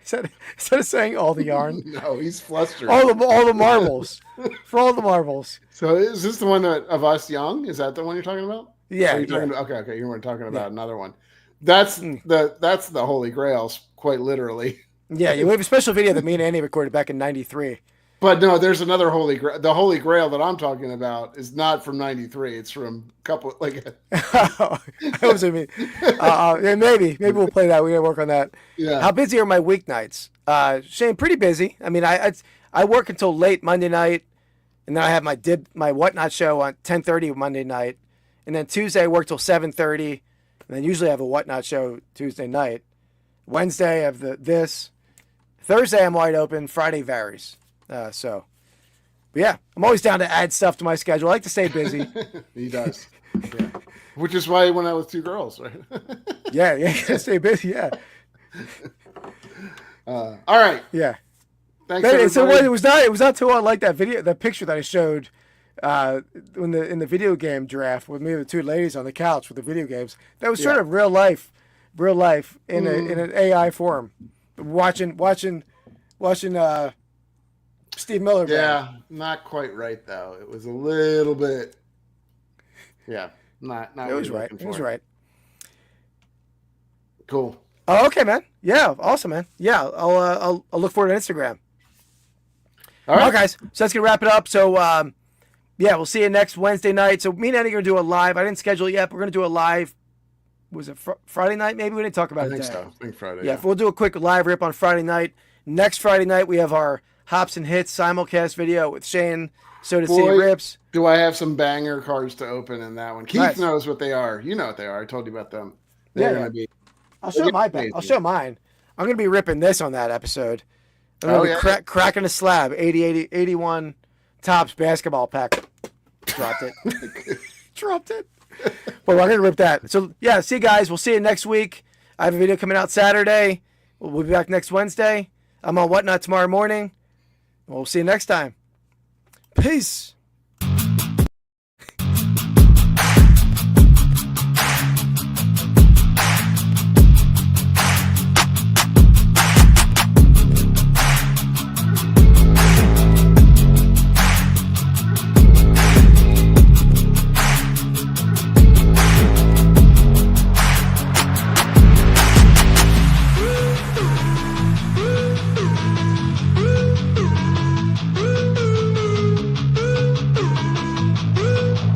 Instead of saying all the yarn. No, he's flustered. All the marbles. For all the marbles. So is this the one of us young? Is that the one you're talking about? Yeah. Okay. You weren't talking about another one. That's the Holy Grails, quite literally. Yeah, we have a special video that me and Andy recorded back in '93. But no, there's another Holy Grail. The Holy Grail that I'm talking about is not from '93. It's from a couple that was me. Maybe we'll play that. We gotta work on that. Yeah. How busy are my weeknights? Shane, pretty busy. I mean, I work until late Monday night, and then I have my Whatnot show on 10:30 Monday night, and then Tuesday I work till 7:30, and then usually I have a Whatnot show Tuesday night. Wednesday I have this. Thursday I'm wide open. Friday varies. But yeah, I'm always down to add stuff to my schedule. I like to stay busy. He does. Yeah. Which is why he went out with 2 girls, right? Yeah, stay busy. Yeah. All right. Yeah. Thanks. So it was not too unlike that video, the picture that I showed in the video game draft with me and the 2 ladies on the couch with the video games. That was sort of real life in an AI form. Watching Steve Miller. Yeah, not quite right though. It was a little bit. Yeah, not. It was right. It was right. Cool. Oh, okay, man. Yeah, awesome, man. Yeah, I'll look forward to Instagram. All right, guys. So that's gonna wrap it up. So, we'll see you next Wednesday night. So me and Eddie are gonna do a live. I didn't schedule it yet, but we're gonna do a live. Was it Friday night? Maybe we didn't talk about it. I think so. I think Friday. Yeah, we'll do a quick live rip on Friday night. Next Friday night, we have our Hops and Hits simulcast video with Shane. So to see rips. Do I have some banger cards to open in that one? Keith knows what they are. You know what they are. I told you about them. They're gonna be. I'll show mine. I'm gonna be ripping this on that episode. I'm gonna be cracking a slab. 81 Topps basketball pack. Dropped it. Dropped it. But we're gonna rip that. So yeah, see you guys. We'll see you next week. I have a video coming out Saturday. We'll be back next Wednesday. I'm on Whatnot tomorrow morning. We'll see you next time. Peace.